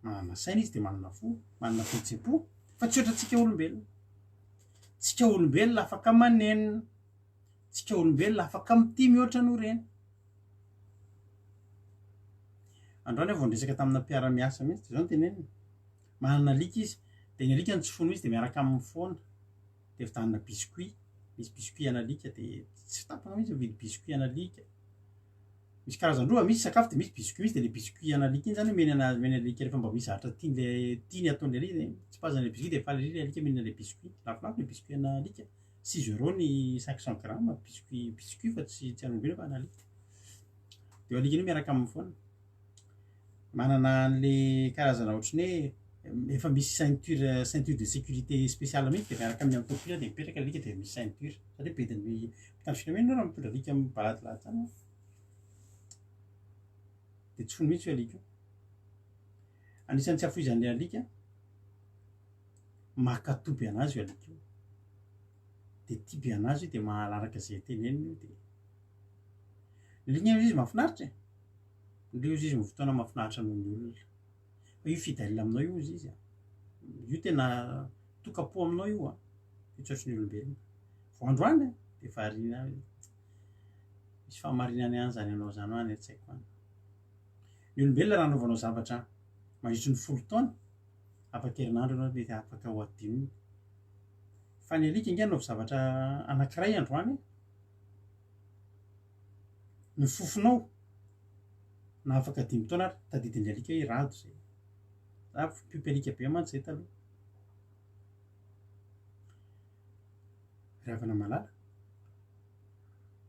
manana saina izy dia manana fo manana fihetsem-po fa tsy ohatra tsika olombelona tsika olombelona afaka manenina tsika olombelona afaka mitia mihoatra no reny androany vao ndresaka tamina mpiara-miasa mihitsy dia zao no tenenina manana alika izy dia ny alika ny tsy fono izy dia miaraka amin'ny foana dia vidanina biscuit misy biscuit analika dia tsy tapana mihitsy mividy biscuit analika misy karazan-droa misy sakafo de misy biscuit misy de le biscuit analika iny zany hoe meny alika rehefa mba misy zatra tiany ataon'le alika tsy pazana le biscuit de faly le alika mihinana le biscuit lafolafo le biscuit analika 6 € ny 500 grammes biscuit fa tsy anombelo fa analika de alika iny miaraka amin'ny foana manana an'le karazana ohatrany hoe efa misy ceinture de sécurité spéciale mihitsy de miaraka amin'ny tompila de mipetraka alika de misy ceinture satria bedin'ny mpitandro filaminana raha mitondra alika amin'ny baladilaty zany de tsy fony mihitsy io alika io anisan'ny tsy afoizan'le alika makatoby anazy io alika io de tiby anazy io de mahalaraka zay teneniny io de alika izy mahafinaritra ndreo izy mifotoana mahafinaritra noho ny olona fa io fidalina aminao io izy io tena tokapo aminao io io tsy ohatry ny olombelona vo androany de varina misy fahamarinany any zany anao zany any tsy haiko any ny olombelona raha anaovanao zavatra mandritry ny 10 taona afaka herinandro anao mety afaka ho adinony fa ny alika inge anaovy zavatra anankiray androany ny fofonao na afaka 5 taona ary tadidin'le alika hoe rado zay piopy alika be mantsy zay taloha ravana malala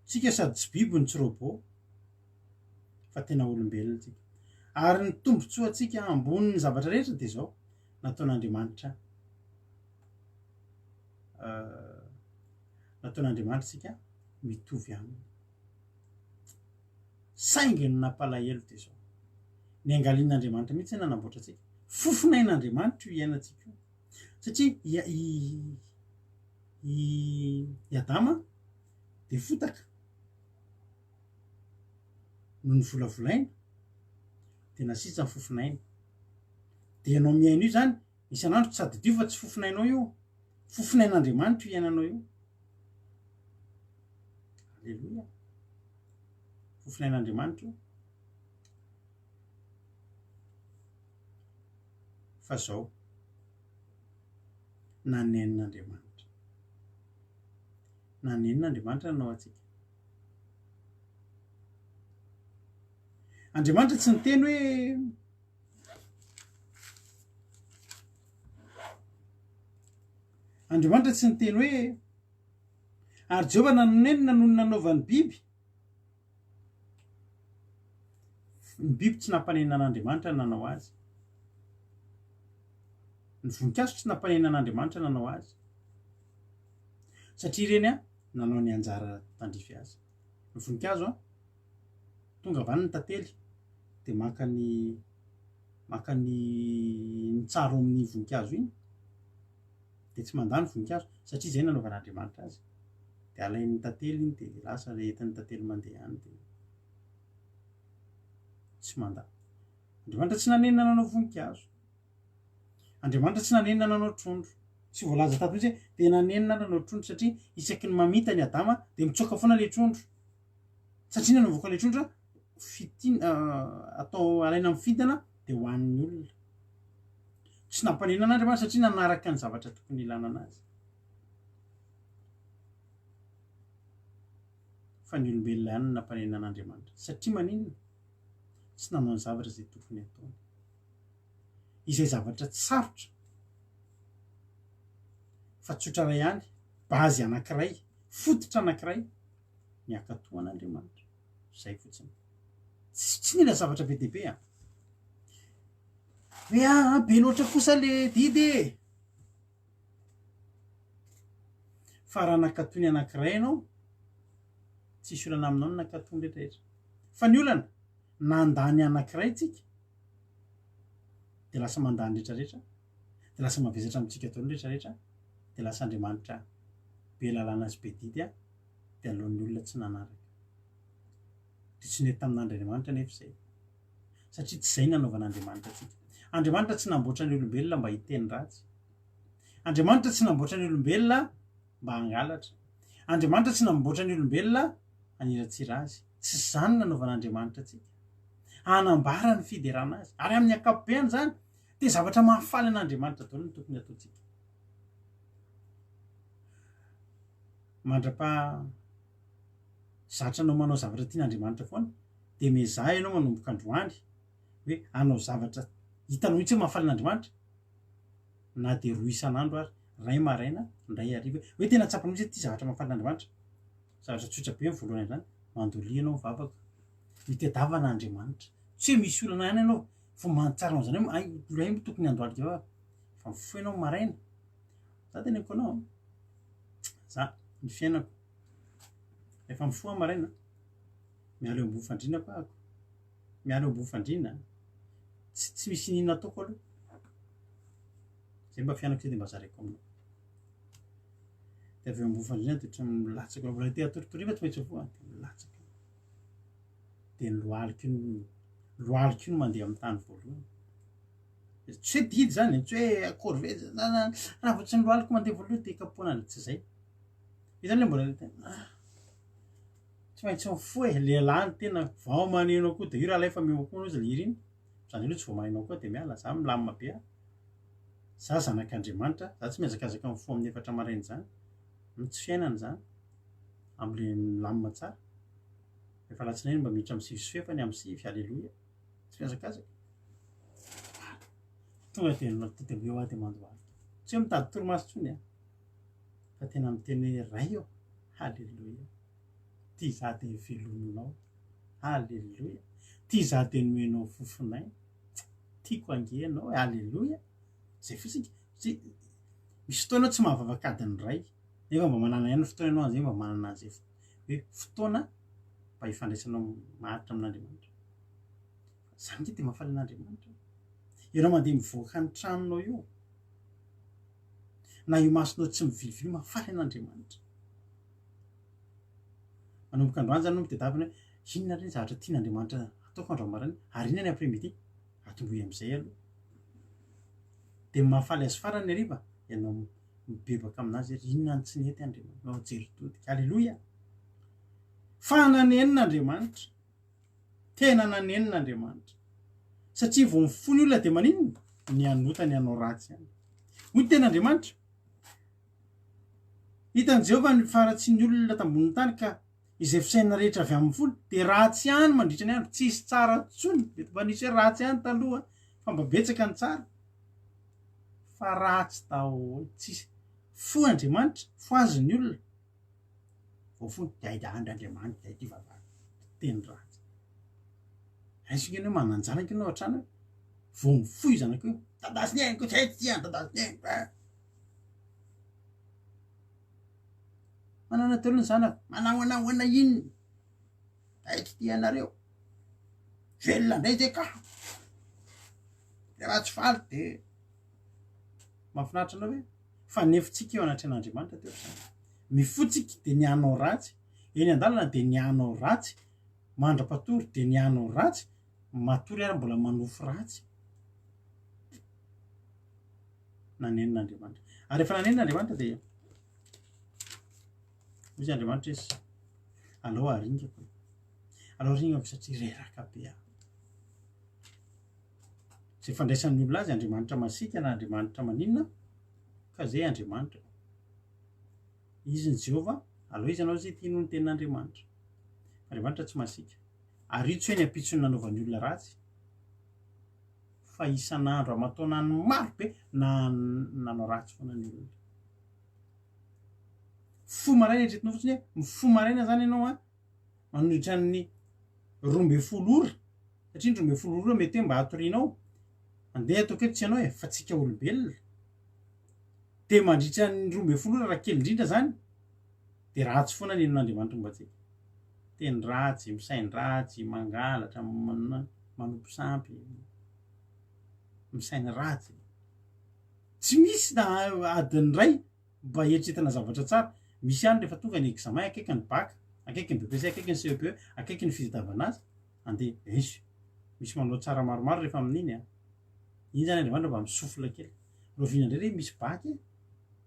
tsika sady tsy biby ny tsy robot fa tena olombelona tsika ary ny tombotsoa atsika ambonin'ny zavatra rehetra de zao nataon'Andriamanitra tsika mitovy aminy saingany nampalahelo de zao ny angalian'Andriamanitra mihitsy nanamboatra atsika fofonain'Andriamanitra io iainantsika io satria i Adama de fotaka no ny volavolaina de nasisa ny fofonaina de ianao miaina io zany isan'andro tsy sady dio fa tsy fofonainao io fofonain'Andriamanitra io iainanao io alleloia fofonain'Andriamanitra io fa zao nanenin'Andriamanitra nanao atsika Andriamanitra tsy niteny hoe Andriamanitra tsy niteny hoe ary Jehovah nanenina noho ny nanaovan'ny biby ny biby tsy nampanenina an'Andriamanitra nanao azy ny voninkazo tsy nampanenina an'Andriamanitra nanao azy satria ireny nanao ny anjara tandrify azy ny voninkazo tonga avany ny tantely de maka ny tsaro amin'ny voninkazo iny de tsy mandany voninkazo satria zay nanaovan'Andriamanitra azy de alain'ny tantely iny de lasa entin'ny tantely mandeha any de tsy mandany Andriamanitra tsy nanenina nanao voninkazo Andriamanitra tsy nanenina nanao trondro tsy voalaza tato mihitsy de nanenina nanao trondro satria isaky ny mamita ny Adama de mitsoka foana le trondro satria nanaovako le trondro atao alaina amin'ny fidana de hoan'ny olona tsy nampanenina an'Andriamanitra satria nanaraka ny zavatra tokony ilana anazy fa ny olombelona ihany no nampanenina an'Andriamanitra satria maninona tsy nanao ny zavatra zay tokony ataony izay zavatra tsy sarotra fa tsotra ray ihany bazy anankiray fototra anankiray ny akatoan'Andriamanitra zay fotsiny tsy nila zavatra be dehibe hoe be loatra kosa le didy fa raha nakatony anankiray ianao tsisy olana aminao no nakatony rehetrarehetra fa ny olana nandany anankiray tsika de lasa mandany rehetrarehetra de lasa mavesatra amintsika ataony rehetrarehetra de lasa Andriamanitra be lalàna azy be didy de alohan'ny olona tsy nanaraka de tsy nety tamin'Andriamanitra nefa zay satria tsy zay nanaovan'Andriamanitra atsika Andriamanitra tsy namboatra ny olombelona mba hiteny ratsy Andriamanitra tsy namboatra ny olombelona mba hangalatra Andriamanitra tsy namboatra ny olombelona haniratsira azy tsy zany nanaovan'Andriamanitra atsika hanambara ny fiderana azy ary amin'ny akapobeany zany de zavatra mahafaly an'Andriamanitra daholo ny tokony ataontsika mandra-pa zatra anao manao zavatra tian'Andriamanitra foana de mezaha ianao manomboka androany hoe anao zavatra hitanao itsy hoe mahafalin'andriamanitra na de roa isan'andro ary ray maraina ndray ariva hoe tena tsapana mihitsy ty zavatra mahafalin'andriamanitra zavatra tsotra be voalohany zany mandolia ianao vavaka mitedavana andriamanitra tsy hoe misy olana ihany ianao fa mantsara zany hoe ay olo aimbo tokony andohalika va fa mifo ianao maraina za tena ko anao za ny fiainako rehefa mifoa maraina miala eo ambony fandriana ko ako miala eo ambony fandriana tsy misy ninona ataoko aloha zay mba fianako zay de mba zaraiko aminao de avy eo ambony fandriana de ohatry milatsaka mbola te atoritoriva tsy maintsy foa de milatsaka de ny loaliko io no mandeha amin'ny tany voalohany tsy hoe didy zany tsy hoe akory ve raha vao tsy ny loaliko mandeha voalohany de kapoana tsy zay izany le mbola tsy maintsy mifoa lehilahy ny tena vao manenao koa de io raha lay fa meo koa anao izy le iriny zany hoe tsy vao manenao koa de miala za milamina be za zanak'andriamanitra za tsy miazakazaka mifoa amin'ny efatra maraina zany tsy fiainana zany am'le milamina tsara rehefa latsinainy mba miditra amin'ny sivy sy fefany amin'ny sivy alleloia tsy miazakazaka tonga de tete eo aho de mandohalika tsy hoe mitady torimaso tsony a fa tena miteny hoe ray eo halleloia ty za de velominao halleloia ty za de nomenao fofonay tiako angenao halleloia zay fosika misy fotoana tsy mahavavakadiny ray nefa mba manana ihany fotoana ianao an'zay mba manana an'zay hoe fotoana mba hifandraisanao maharitra amin'andriamanitra zany nge de mahafaly an'andriamanitra ianao mandeha mivoaka ny tranonao io na io masonao tsy mivilivily mahafaly an'andriamanitra manomboka androany zany no mitedavina hoe inona reny zavatra tian'andriamanitra ataoko andro marany ary inona ny après-midi atomboy am'izay aloha de mahafaly azy farany ariva ianao mibebaka aminazy inona ny tsy nety andriamanitra nao jeritodika alleloia fa nanenon'andriamanitra tena nanenon'andriamanitra satria vao mifony olona de maninona ny anotany anao ratsy ihany hoy ten'andriamanitra hitan'i Jehovah ny faratsy ny olona tambony tany ka izay fisaina rehetra avy amin'ny folo de ratsy ihany mandritra ny andro tsisy tsara tsony mety mba nisy hoe ratsy ihany taloha fa mba betsaka ny tsara fa ratsy daholo tsisy fo andriamanitra fo azy ny olona vao fony de aidandr'andriamanitra de ty vavahady teny ratsy aisingeny hoe mananjanaka ianao hatrany hoe vao mifo io zanako io tadasiny ainiko tsy haitsy ty tadasiny ainiko manana telo ny zanako manahonahona inony aitsy ty anareo velona ndray zay ka de raha tsy faly de mahafinaritra anao hoe fa nefitsika eo anatrehan'andriamanitra teo zany mifotsika de ny anao ratsy eny an-dalana de ny anao ratsy mandra-patory de ny anao ratsy matory ary mbola manofo ratsy nanenon'andriamanitra ary rehefa nanenon'andriamanitra de izy andriamanitra izy alao aringako satria reraka be aho zay fandraisan'ny olona azy andriamanitra masika na andriamanitra maninona ka zay andriamanitra izy ny Jehovah alao izy anao zay tiano ny tenin'andriamanitra andriamanitra tsy masika ary io tsy hoe ny ampitsony nanaovan'ny olona ratsy fa isan'andro amataonany maro be na nanao ratsy foana ny olona fo maraina etretinao fotsiny hoe mifo maraina zany ianao a manodritra ny 12 ora satria ny 12 ora mety hoe mba hatorianao andeha ataoko eto tsy ianao fa tsika olombelona de mandritra ny 12 ora raha kely indrindra zany de ratsy foana ny enon'andriamanitra mombatsika teny ratsy misainy ratsy mangalatra manompo sampy misainy ratsy tsy misy na adiny ray mba eritreretana zavatra tsara misy ihany rehefa tonga ny examen akaiky ny baka akaiky ny BEPC akaiky ny CEP akaiky ny fitadiavana azy andeha misy manao tsara maromaro rehefa amin'iny iny zany andriamanitra mba misofla kely rovina indray re misy baky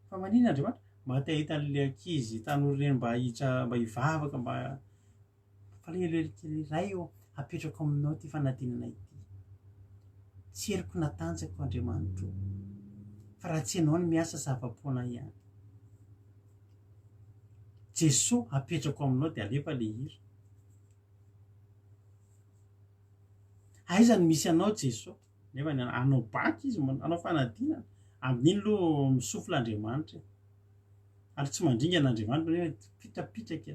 fa manina andriamanitra mba te ahita le ankizy tanora reny mba mba hivavaka mba falehelo ray eo apetrako aminao ty fanadinana ity tsy eriko natanjako andriamanitra fa raha tsy ianao ny miasa zava-poana ihany Jesosy apetrako aminao de alefa le hira aizany misy anao jesosy nefa anao baky izy anao fanadinana amin'iny loha misofla andriamanitra ary tsy mandringa n'andriamanitra hoe pitrapitraka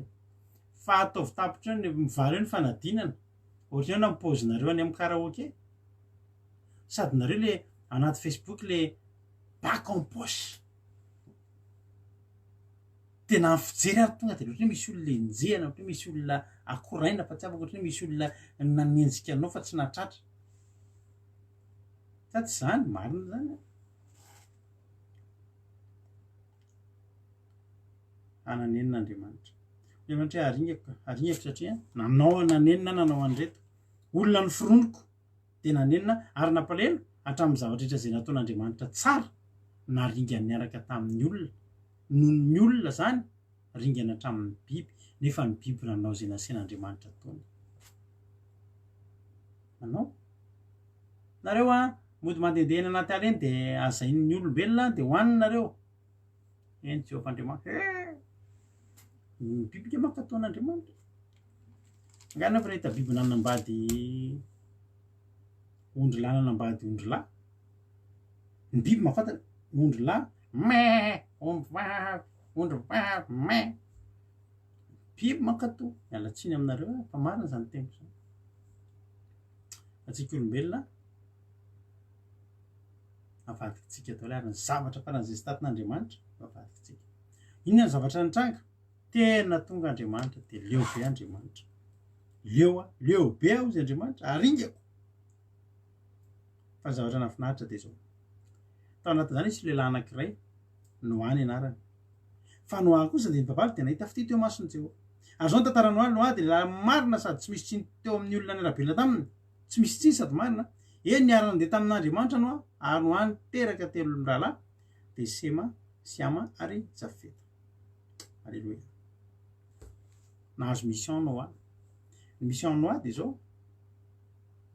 fa ataovy tapitra ny mivary eo ny fanadinana ohatrany eo nampozinareo any amin'ny karaoke sady nareo le anaty Facebook le bac en poche tena fijery ary tonga de ohatry hoe misy olona enjehana ohatry hoe misy olona akoraina fa tsy afaka ohatry hoe misy olona nanenjika anao fa tsy natratra fa tsy zany marina zany ananenon'andriamanitra andriamanitra aringako satria nanao nanenina nanao andreto olona ny fironoko de nanenina ary nampalelo hatramin'ny zavatra rehetra zay nataon'andriamanitra tsara naringany niaraka tamin'ny olona noho ny olona zany ringana hatramin'ny biby nefa ny biby nanao zay nasen'andriamanitra taony manao nareo mody mandendehana anaty ala eny de azain'ny olombelona de hoaninareo eny Jehovah Andriamanitra ny biby ke mankataon'andriamanitra ngana fa nahita biby nanambady ondry lahy nanambady ondry lahy ny biby mahafantatra ondry lahy ondry vavy biby mankato mialatsiny aminareo fa marina zany tempo zany atsika olombelona avadikitsika atao lay ary ny zavatra faran'izay sy tatin'andriamanitra avadikitsika inona ny zavatra nitranga tena tonga andriamanitra de leo be andriamanitra leo be aho izy andriamanitra aringako fa ny zavatra nafinaritra de zao tao anatin'izany isy lehilahy anankiray Noany anarany fa Noa kosa de ny babary de nahita fity teo masony Jehovah ary zao ny tantara Noa de lehilahy marina sady tsy misy tsiny teo amin'ny olona niarabelona taminy tsy misy tsiny sady marina eny niarana ndeha tamin'andriamanitra Noa ary Noany teraka telo rahalahy de Sema, Siama ary Jafeta alleluia nahazo mission Noa ny mission Noa de zao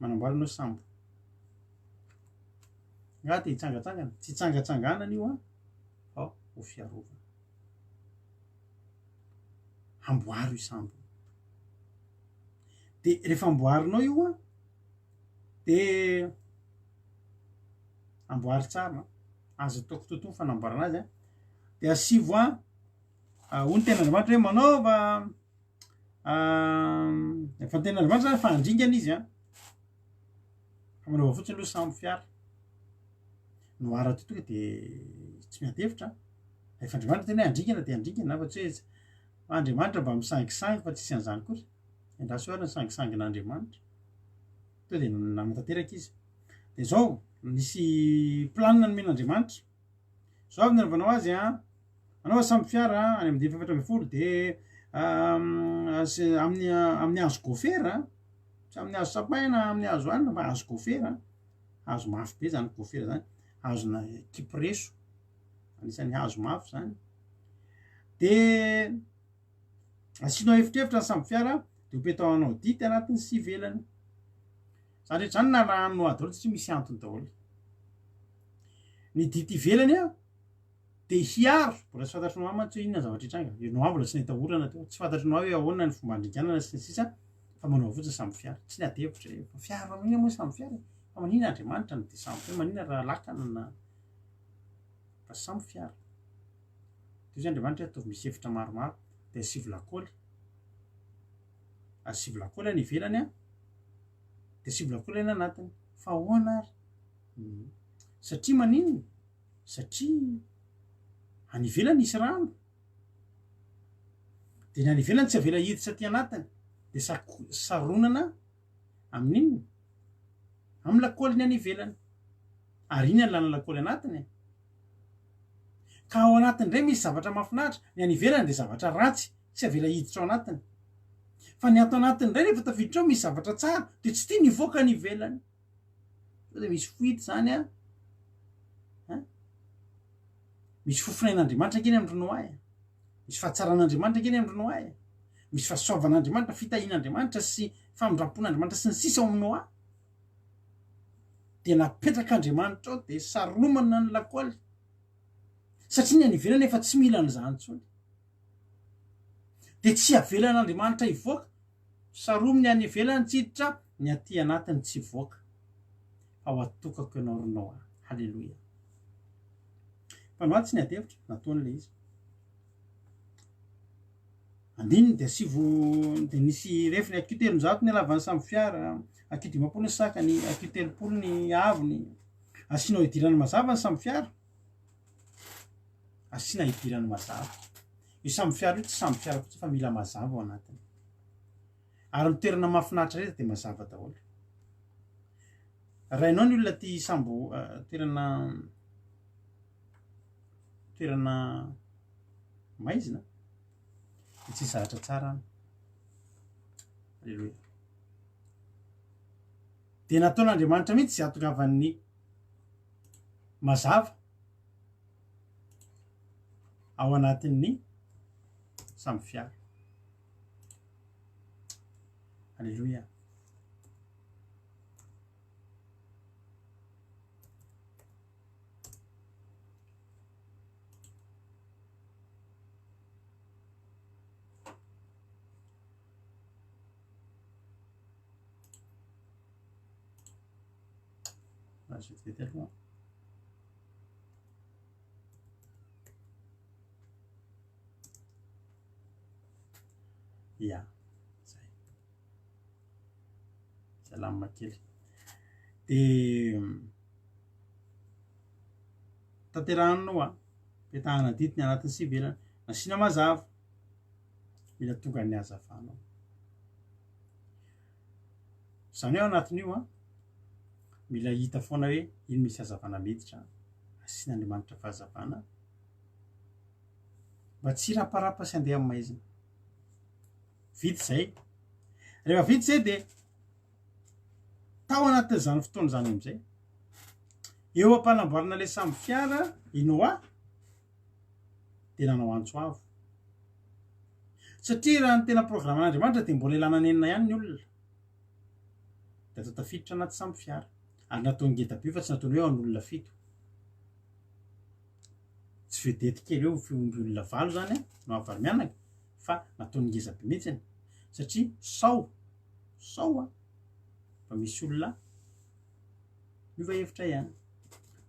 manamboaranao sambo nga de hitsangatsangana tsy hitsangatsanganana io fa ho fiarovana amboary io sambo de rehefa amboarinao io de amboary tsara azo ataoko totoa ny fanamboarana azy de asivo hoy ny ten'andriamanitra hoe manaova efa ny ten'andriamanitra zany fa andringana izy fa manaova fotsiny aloha sambo fiara noara totoka de tsy miadevitra efa andriamanitra tena hoe andringana de andringana fa tsy hoe andriamanitra mba misangisangy fa tsisy an'izany kosa endraso ary ny sangisangin'andriamanitra to de namatanteraka izy de zao nisy planina nomen'andriamanitra zao avy nanaovanao azy anao samby fiara any amin'ny 720 de amin'ny hazo gofera tsy amin'ny hazo sapaina amin'ny hazo anina fa hazo gofera hazo mafy be zany gofera zany hazona kipreso anisan'ny hazo mafy zany de asinao efitrefitra ny samby fiara de hopetaonao dity anatiny sy ivelany zany rehetra zany na raha no ady daholo tsy misy antony daholo ny dity ivelany de hiaro mbola tsy fantatry noa mantsy hoe inona zavatra hitranga noa mbola tsy nahita orana teo tsy fantatry noa hoe ahoana ny fomba andringanana sy ny sisa fa manao fotsiny samby fiara tsy nadevitra fa fiara manina moa samby fiara fa manina andriamanitra ny de samby hoe manina raha lakana na fa samby fiara teo zay andriamanitra ataovy misy efitra maromaro de asivo lakôly any ivelany de asivo lakôly any anatiny fa ahoana ary satria maninona satria any ivelany isy rano de ny any ivelany tsy avela hiditra aty anatiny de saronana amin'inona amin'ny lakôly ny any ivelany ary iny lana lakôly anatiny ka ao anatiny ndray misy zavatra mahafinaritra ny any ivelany de zavatra ratsy tsy avela hiditra ao anatiny fa ny ato anatiny ndray rehefa tafiditra ao misy zavatra tsara de tsy tia nivoaka ny ivelany de misy foity zany misy fofinain'andriamanitra keny amin'ny Noa misy fahatsaran'andriamanitra keny amin'ny Noa misy fahasoavan'andriamanitra fitahian'andriamanitra sy famindrapon'andriamanitra sy ny sisa ao amin'ny Noa de napetrak'andriamanitra ao de saromana ny lakôly satria ny any ivelany efa tsy mila n'izany intsony de tsy avelan'andriamanitra ivoaka sarominy any ivelany tsy hiditra ny aty anatiny tsy voaka fa ho atokako ianao ronao a. Halleloia. Mpanoaty tsy ny adevitra nataon'le izy. Andininy de sivo de nisy refiny akio telonjato ny alavany samy fiara, akio 20 ny sakany, akio 30 ny aviny. Asianao idirany mazava ny samy fiara. Asiana idirany mazava. Io samy fiara io tsy samy fiara fotsiny fa mila mazava ao anatiny. Ary ny toerana mahafinaritra rehetra de mazava daholo. Rainao ny olona ty sambo toerana maizina de tsy zavatra tsara any. Halleloia. De nataon'Andriamanitra mihitsy zay atongavan'ny mazava ao anatin'ny samy fiara. Halleloia. Je vais te dire. Ya, zay. Salama kely. De tanterahanao a, petahana ditiny anatin'ny sivelana, nasiana mazava. Mila tonga ny hazavanao. Zany hoe anatin'io a, mila hita foana hoe ino misy hazavana miditra, asian'Andriamanitra fahazavana. Mba tsy raparapa sy andeha amin'ny maizina. Vita zay. Rehefa vita zay de tao anatin'izany fotoana zany am'izay. Eo am-panamboarana le samy fiara Noa de nanao antsoavo. Satria raha ny tena programan'Andriamanitra de mbola ilana nenina ihany ny olona. De atao tafiditra anaty samy fiara. Ary natao ngeda be fa tsy nataony hoe an'olona 7. Tsy vedety kely eo fiomby olona 8 zany a, no avary mianaka, fa nataony ngeza be mihitsiny. Satria sao a, fa misy olona miova hevitra ihany.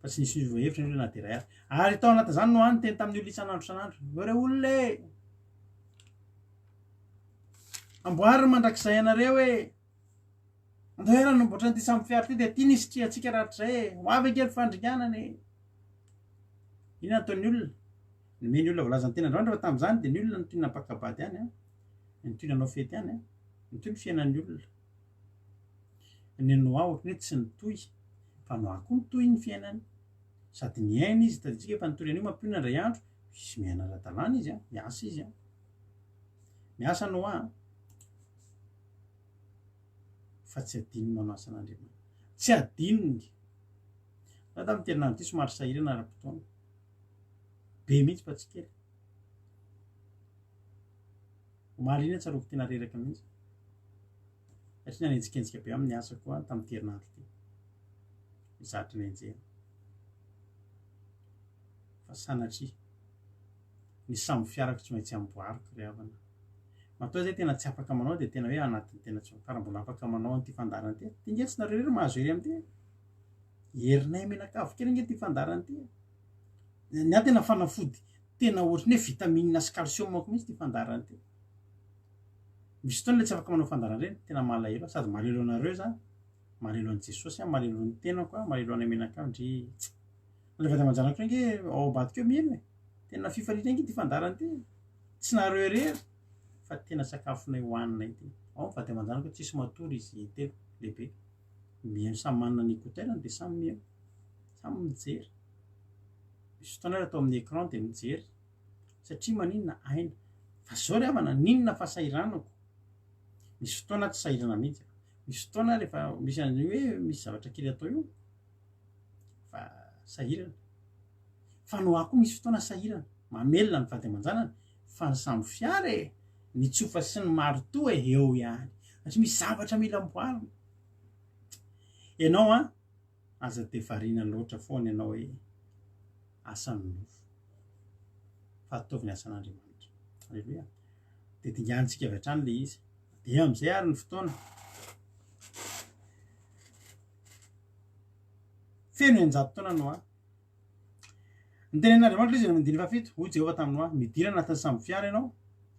Fa tsy nisy miova hevitra ny olona na de ray ary. Ary tao anatin'izany no any teny tamin'ny olona isan'andro isan'andro. Reo olona e! Amboary mandrakizay anareo e! Andao era namboatra an'ity samy fiara ty de ty nisitrihantsika rahatrizay e! Ho avy kely fandringanana e! Ino nataon'ny olona? Nomeny olona voalazan'ny tenandroandro fa tamin'izany de ny olona ny toy napakabady ihany a. Ny toy nanao fety ihany a. Ny toy ny fiainan'ny olona. Ny Noa ohatry ny tsy nitohy fa Noa koa nitohy ny fiainany. Sady niaina izy taditsika fa nitorany io mampionana indray andro. Izy miaina ara-dalàna izy a, miasa izy a. Miasa Noa. Fa tsy adinony manao asan'Andriamanitra. Tsy adinony. Raha tamin'ny terinandro ity somary sahirana ara-potoana. Be mihitsy fa tsy kely. Omaly tsaroko tena reraka mihitsy. Satria nanenjikenjika be amin'ny asa koa tamin'ny terinandro ity. Mizatra ny enjehana. Fa sanatria ny samy fiarako tsy maintsy amboariko ry havana. Matoa zay tena tsy afaka manao de tena hoe anatin'ny tena tsy karaha mbola afaka manao an'ity fandarana ity. Ty nge tsy nareo rery mahazo hery amin'ity. Herinay menakavo kely nge ty fandarana ity. Ny ahy tena fanafody tena ohatry ny hoe vitamine sy calcium ako mihitsy ty fandarana ity. Misy fotoana tsy afaka manao fandarana reny, tena malahelo sady malahelo anareo za, malahelo an' Jesosy a, malahelo ny tenako a, malahelo anay menakavo ndry le vadamanjanako nge ao ambadika eo miheno e. Tena fifaliana nge ty fandarana ity. Tsy nareo rery fa tena sakafonay hoaninay ity. Ao vady aman-janako tsisy matory izy telo lehibe. Mihaino samy manana ny écouteurany de samy mihaino. Samy mijery. Misy fotoana atao amin'ny écran de mijery. Satria maninona aina. Fa zao ry havana ninona fa sahiranako. Misy fotoana tsy sahirana mihitsy. Misy fotoana rehefa misy an'io hoe misy zavatra kely atao io fa sahirana. Fa Noa koa misy fotoana sahirana. Mamelona ny vady aman-janany fa ny samy fiara e. Ny tsofa sy ny marito e eo ihany. Satria misy zavatra mila amboarina. Ianao a aza devarina loatra foana ianao hoe asan'ny nofo. Fa ataovy ny asan'Andriamanitra. Halleloia. De dinganitsika avy hatrany le izy. De am'izay ary ny fotoana feno enjato taona no ny tenen'Andriamanitra izy mandiny fafito hoy Jehova tamino midira anatin'ny samy fiara ianao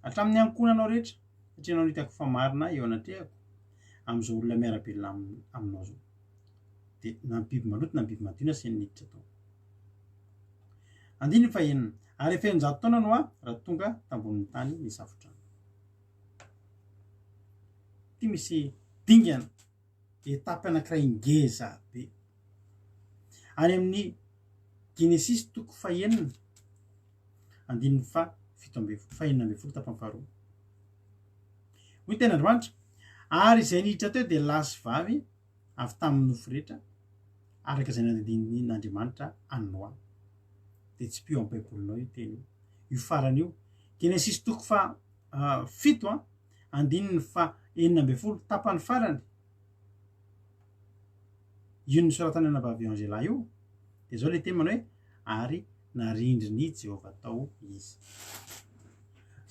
hatramin'ny ankonanao rehetra satria anao nitako fa marina eo anatrehako am'izao olona miarabelona aminao zao de na biby maloto na biby madina sy niditra tao andiny fa enina ary efa enjato taona no raha tonga tambonin'ny tany ny safotra ty misy dingana etapy anankiray ngeza be any amin'ny Genesis toko fahenina andininy fa fito amby fahenina amby folo tapany faharoa hoy ten'Andriamanitra ary izay niditra teo de lahy sy vavy avy tamin'ny nofo rehetra araka izay nandinin'Andriamanitra anoa de tsy pio amin'ny baibolinao io teny io farany io Genesis toko fa fito andininy fa enina amby folo tapany farany io ny soratany anabavy Angela io de zao le teny manao hoe ary narindriny Jehova tao izy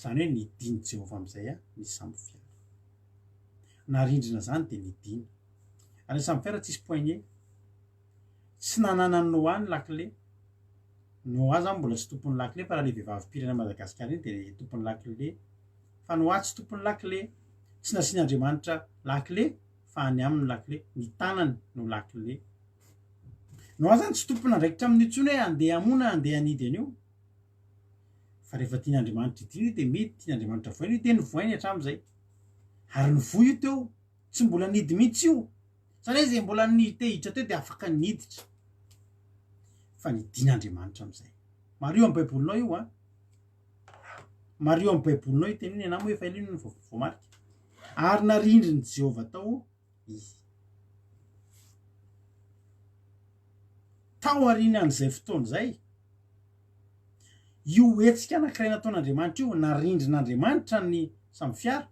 zany hoe nidiny Jehova am'izay ny samby fiara narindrina zany de nidiny ary ny samby fiara tsisy poignet tsy nanana ny Noa ny lakile Noa zany mbola tsy tompon'ny lakile fa raha le vehivavy pirana Madagasikara iny de tompon'ny lakile fa Noa tsy tompon'ny lakile tsy nasian'Andriamanitra lakile fa any amin'ny lakile ny tanany no lakile Noa zany tsy tompona andraikitra amin'ny intsony hoe andeha amona andeha anidy an'io fa rehefa tian'Andriamanitra idiny de mety tian'Andriamanitra voainy io teny voainy hatramin'izay ary ny voy io teo tsy mbola nidy mihitsy io zany hoe zay mbola nidy te hiditra teo de afaka niditra fa nidin'Andriamanitra am'izay mario amin'ny baibolinao io mario amin'ny baibolinao io teny iny anamo efa ilino ny voamarika ary narindriny Jehova tao izy tao aorian'izay fotoana zay io hetsika anankiray nataon'Andriamanitra io narindrin'Andriamanitra ny samy fiara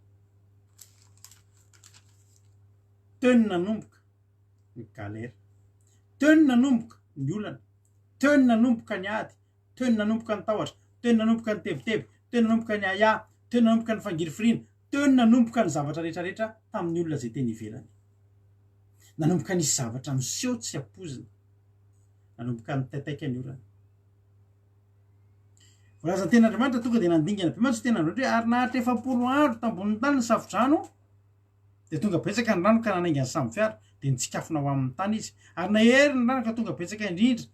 teo ny nanomboka ny galera teo ny nanomboka ny olana teo ny nanomboka ny ady teo ny nanomboka ny tahotra teo ny nanomboka ny tebiteby teo ny nanomboka ny aya teo ny nanomboka ny fangirifirina teo ny nanomboka ny zavatra rehetrarehetra tamin'ny olona zay teny ivelany nanomboka nisy zavatra miseho tsy apozina nanomboka ny taitaika ny orana voalazany ten'Andriamanitra tonga de nandingana be mantsy ten'Andriamanitra hoe ary nahatra 700 andro tambonin'ny tany ny safodrano de tonga betsaka ny rano ka nanaingany samy fiara de nitsikafona ho amin'ny tany izy ary nahery ny rano ka tonga betsaka indrindra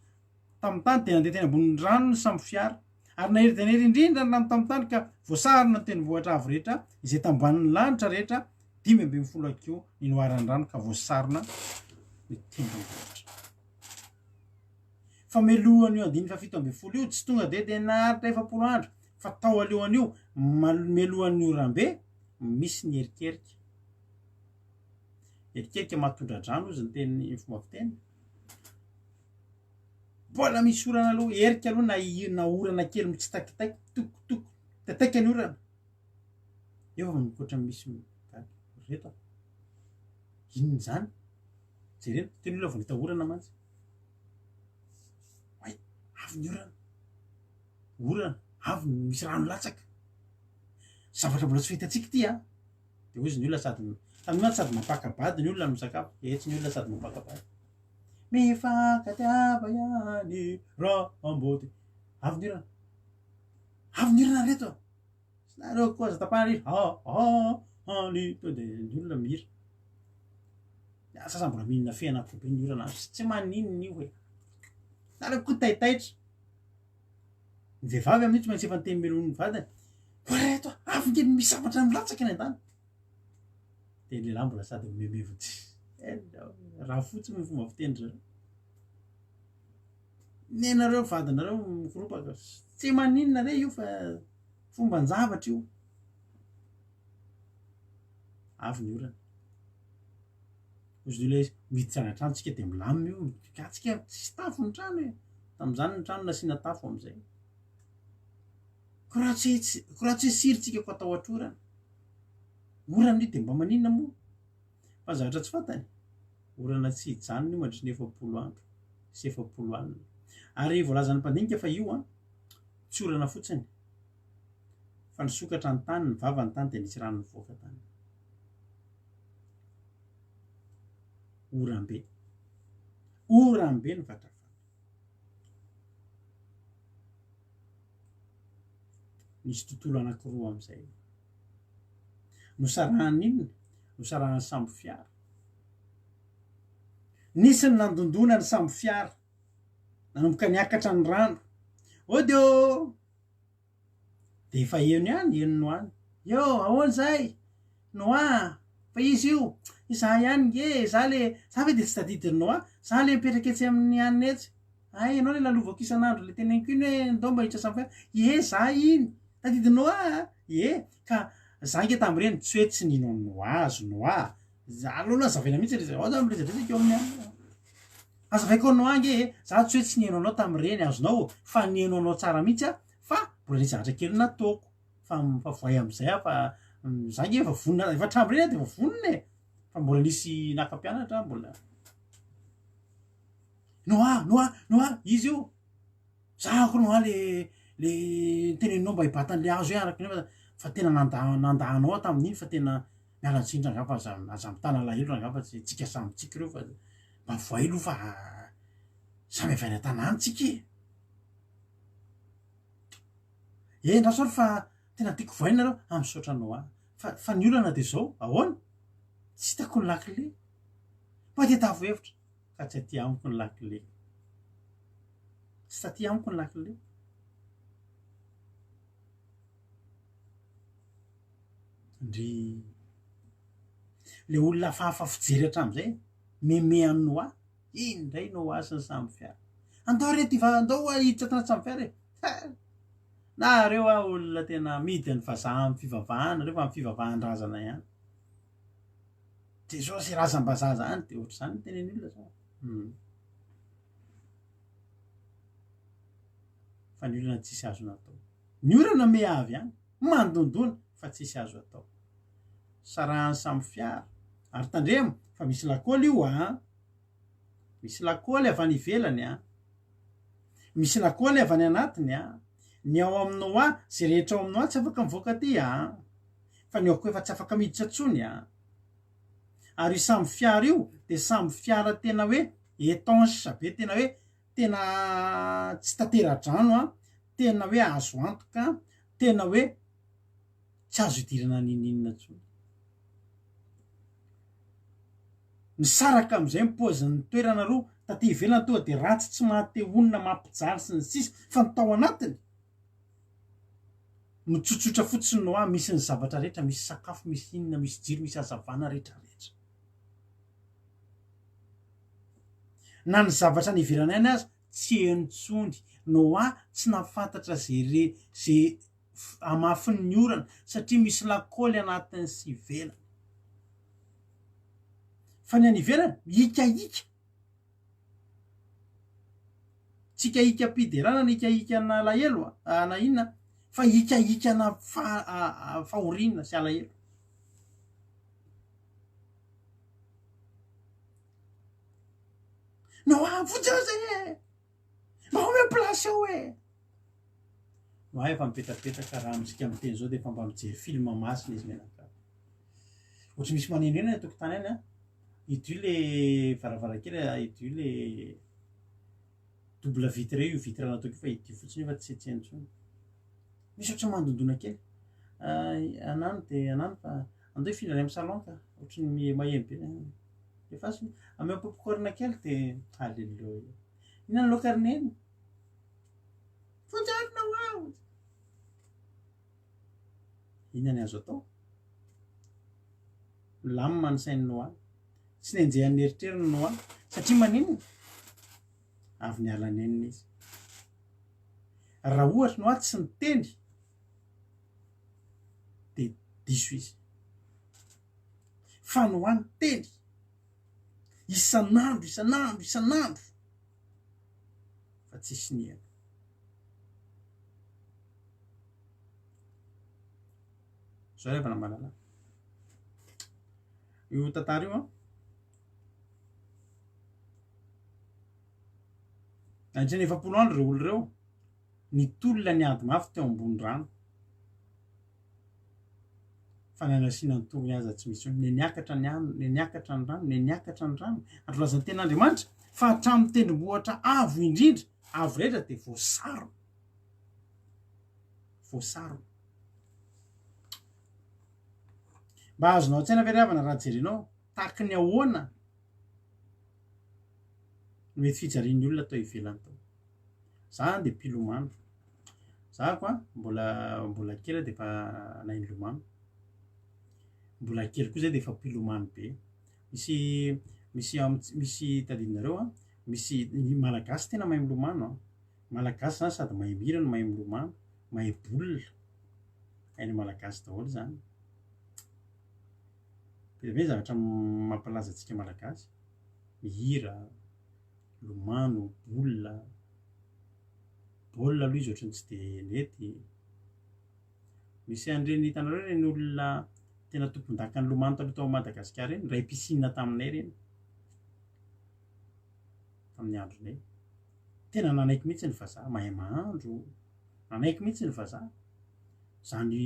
tamin'ny tany de nandeha teny ambonin'ny rano ny samy fiara ary nahery de nahery indrindra ny rano tamin'ny tany ka voasarina ny tendrombohitra avy rehetra izay tamboanin'ny lanitra rehetra 5 akio ny noaran'ny rano ka voasarina ny tendrombohitra fa melohan'io andiny fa 7 io tsy tonga de naharitra 700 andro fa tao aleohan'io melohan'ny orambe misy ny erikerika mahatondradrano izy ny teny fomba fiteny mbola misy orana aloha erika aloha na orana kely mitsitaikitaiky tokotoko taitaika ny orana eo fa mikoatra misy reto inony zany jerena teny olona vonita orana mantsy ay avy ny orana avy misy rano latsaka zavatra mbola tsy fahitatsika ty de hoy izy ny olona sady mapakabady ny olona no misakafo etsy ny olona sady mapakabady mifakatiava ihany ramboty avy ny orana reto sy nareo koa aza tapahany any to de ny olona mihira sasa mbola mihinana fiainako be ny orana tsy maninona io hoe nareo koa taitaitra ny vehivavy amin'io tsy maintsy efa nyteny melon'ny vadiny ko reto avy ngeny misy zavatra milatsaka ny an-tany de ny lehilahy mbola sady memevotsy raha fotsy ny fomba fiteny zareo nenareo vadinareo mikorompaka tsy maninona re io fa fomba ny-javatra io avy ny orana ozy le miditra any an-trano tsika de milamina io katsika tsisy tafo ny trano e tam'izany ny trano nasiana tafo am'izay ko raha tsy hoe siritsika ko atao atrorana orana io de mba maninona moa fa zavatra tsy fantany orana tsy hijanona io mandritra ny 700 andro sy 700 alina ary voalazan'ny mpandinika fa io tsy orana fotsiny fa nisokatra ny tany ny vava ny tany de nisy rano nivoaka tany orambe ny vatrafana. Nisy tontolo anankiroa amin'izay nosarahany inona, nosarahany samby fiara. Nisy ny nandondona ny samby fiara nanomboka niakatra ny rano odio de efa eno ihany eno no any eo ahoana zay noa fa izy io izaho ihany nge za le za ve de tsy tadidiny noa za le mipetraka etsy amin'ny anina etsy ay ianao le lalovako isan'andro le teneniko iny hoe ndao mba hitra samby fiara ie za iny tadidiny noa ie ka za nge tam'ireny tsy hoe tsy nino noa azo noa za aloha azavaina mihitsy le ao za miresadresaka eo amin'ny anina azavaiko noa nge za tsy hoe tsy nihaino anao tam'ireny azonao fa nihaino anao tsara mihitsy a fa mbola nisy zavatra kely nataoko fa voay am'izay a fa za nge efa vonona efa hatramy reny a de efa vonona e fa mbola nisy naka-mpianatra mbola noa izy io zako noa le teneninao mba hibatan'le azo hoe araky fa tena nandahanao tamin'iny fa tena mialatsindra nga fa aza mitana lahelo nga fa tsika samy tsika reo fa mba voay aloha fa samy avaina tanàny tsika ndra sory fa tena tiako voainareo am'saotra noa fa ny olana de zao ahoana tsy hitako ny lakile mba de tavohevitra ka tsy aty amiko ny lakile tsy taty amiko ny lakile ndry le olona fahafa fijery hatram'izay meme any noa iny ndray noa asiny samby fiara andao rety andao hiditra tanaty samby fiara e na reo a olona tena midy ny vazaha amy fivavahana reo fa amy fivavahan-drazana ihany de zao se razam-bazaha zany de ohatry zany teneny olona zao fa ny olana tsisy azo natao ny orana me avy any mandondona fa tsisy azo atao sarahany samby fiara ary tandremo fa misy lakôly io misy lakôly avy any ivelany misy lakôly avy any anatiny ny ao aminao zay rehetra ao aminao tsy afaka mivoaka aty fa ny aoko efa tsy afaka miditra tsony ary samby fiara io de samby fiara tena hoe étanche be tena hoe tena tsy tatera-drano tena hoe azo antoka tena hoe tsy azo idirana nininona tsony misaraka am'izay mipoziny toerana roa taty ivelana toa de ratsy tsy mahateonina mampijaly sy ny sisy fa nytao anatiny mitsotsotra fotsiny no misy ny zavatra rehetra misy sakafo misy inona misy jiro misy azavana rehetrarehetra na ny zavatra ny ivelana any azy tsy enontsony no tsy nafantatra zay amafiny ny orana satria misy lakôly anatiny sy ivelana fa ny any ivelana hikaika tsy hikaika-piderana ny hikaika na alahelo na inona fa hikaika na fahorinana sy alahelo no vonjeo zay mba home plasy ao no efa mipetapetaka raha amitsika miteny zao de efa mba mijery film masina izy menaka ohatry misy maneno eny tokotany any idio le varavarakely idio le double vitre io vitre nataoko fa idio fotsiny fa tsy etsyentsony misy ohatry mandondona kely anano de anano fa andao hifindra any amy salon ka ohatry ny mahemy be efa ame popcorn kely de haleloia inona ny lokarneny fonjarina ao inona ny azo atao milamina ny sainy noa tsy nenjehan'ny eritreriny noa satria maninona avy ny alanenina izy raha ohatra noa tsy niteny de diso izy fa noa ny teny isan'andro fa tsisy niana zao rehefa namalala io tantara io antrany efapolo andro reo olo reo nitolona ny ady mafy teo ambony rano fananasiana ny tongony aza tsy misy ny niakatra ny ano ny niakatra ny rano ny niakatra ny rano androlazan'ny ten'Andriamanitra fa hatramin'ny tendrombohitra avo indrindra avo rehetra dia voasaro mba azonao an-tsaina fiariavana raha jerenao tahaky ny ahoana mety fijarian'ny olona atao ivelany tao za dia mpilomano za koa mbola kely dia efa nainy lomano mbola kely koa zay dia efa mpilomano be misy tadidinareo a misy malagasy tena mahay milomano a malagasy zany sady mahay mihira no mahay milomano mahay bolina hainy malagasy daholo zany be zavatra mampalaza antsika malagasy mihira lomano bolina aloha izy ohatrany tsy dia nety misy an'ireny hitanareo reny olona tena tompon-dakany lomano taloha tao Madagasikara reny ray piscine taminay reny tamin'ny andronay tena nanaiky mihitsy ny vazaha mahay mahandro nanaiky mihitsy ny vazaha zany